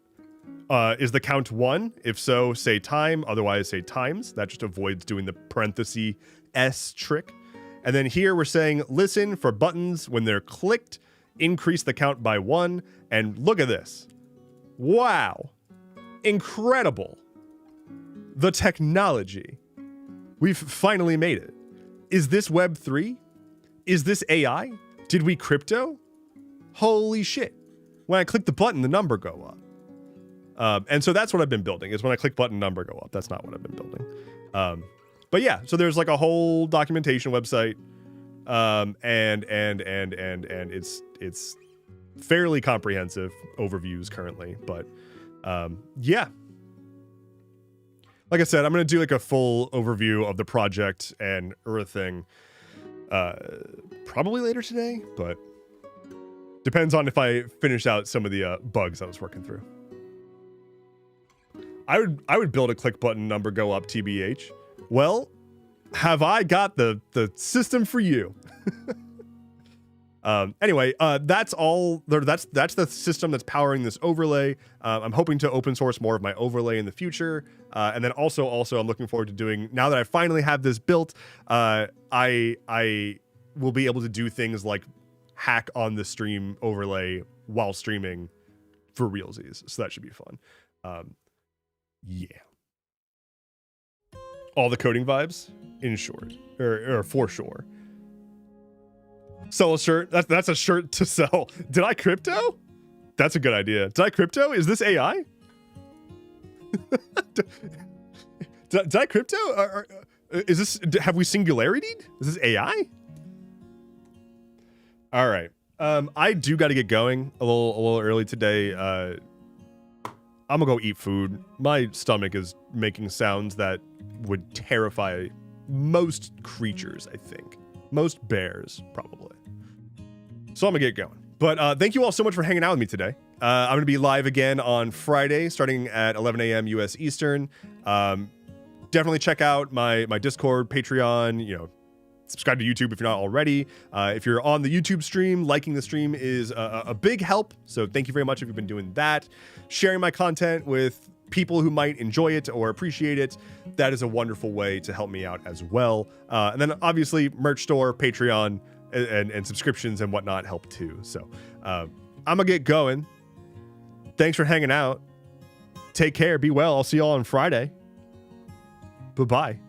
is the count 1? If so, say time. Otherwise, say times. That just avoids doing the parenthesis S trick. And then here we're saying, listen for buttons when they're clicked, increase the count by 1. And look at this. Wow. Incredible. The technology. We've finally made it. Is this Web 3? Is this AI? Did we crypto? Holy shit. When I click the button, the number go up. And so that's what I've been building, is when I click button, number go up. That's not what I've been building. But yeah, so there's like a whole documentation website. And it's fairly comprehensive overviews currently, but yeah. Like I said, I'm going to do like a full overview of the project and everything probably later today, but depends on if I finish out some of the bugs I was working through. I would build a click button number go up TBH. Well, have I got the system for you? Anyway, that's all. That's the system that's powering this overlay. I'm hoping to open source more of my overlay in the future, and then also I'm looking forward to doing, now that I finally have this built, I will be able to do things like hack on the stream overlay while streaming for realsies. So that should be fun. Yeah. All the coding vibes, in short, or for sure. Sell a shirt. That's a shirt to sell. Did I crypto? That's a good idea. Did I crypto? Is this AI? did I crypto? Is this? Have we singularity'd? Is this AI? All right. I do got to get going a little early today. I'm gonna go eat food. My stomach is making sounds that would terrify most creatures, I think. Most bears, probably. So I'm gonna get going. But thank you all so much for hanging out with me today. I'm gonna be live again on Friday, starting at 11 a.m. US Eastern. Definitely check out my Discord, Patreon, you know, subscribe to YouTube if you're not already. If you're on the YouTube stream, liking the stream is a big help. So thank you very much if you've been doing that. Sharing my content with people who might enjoy it or appreciate it, that is a wonderful way to help me out as well. And then obviously merch store, Patreon, and subscriptions and whatnot help too. So I'm gonna get going. Thanks for hanging out. Take care, be well. I'll see you all on Friday. Bye-bye.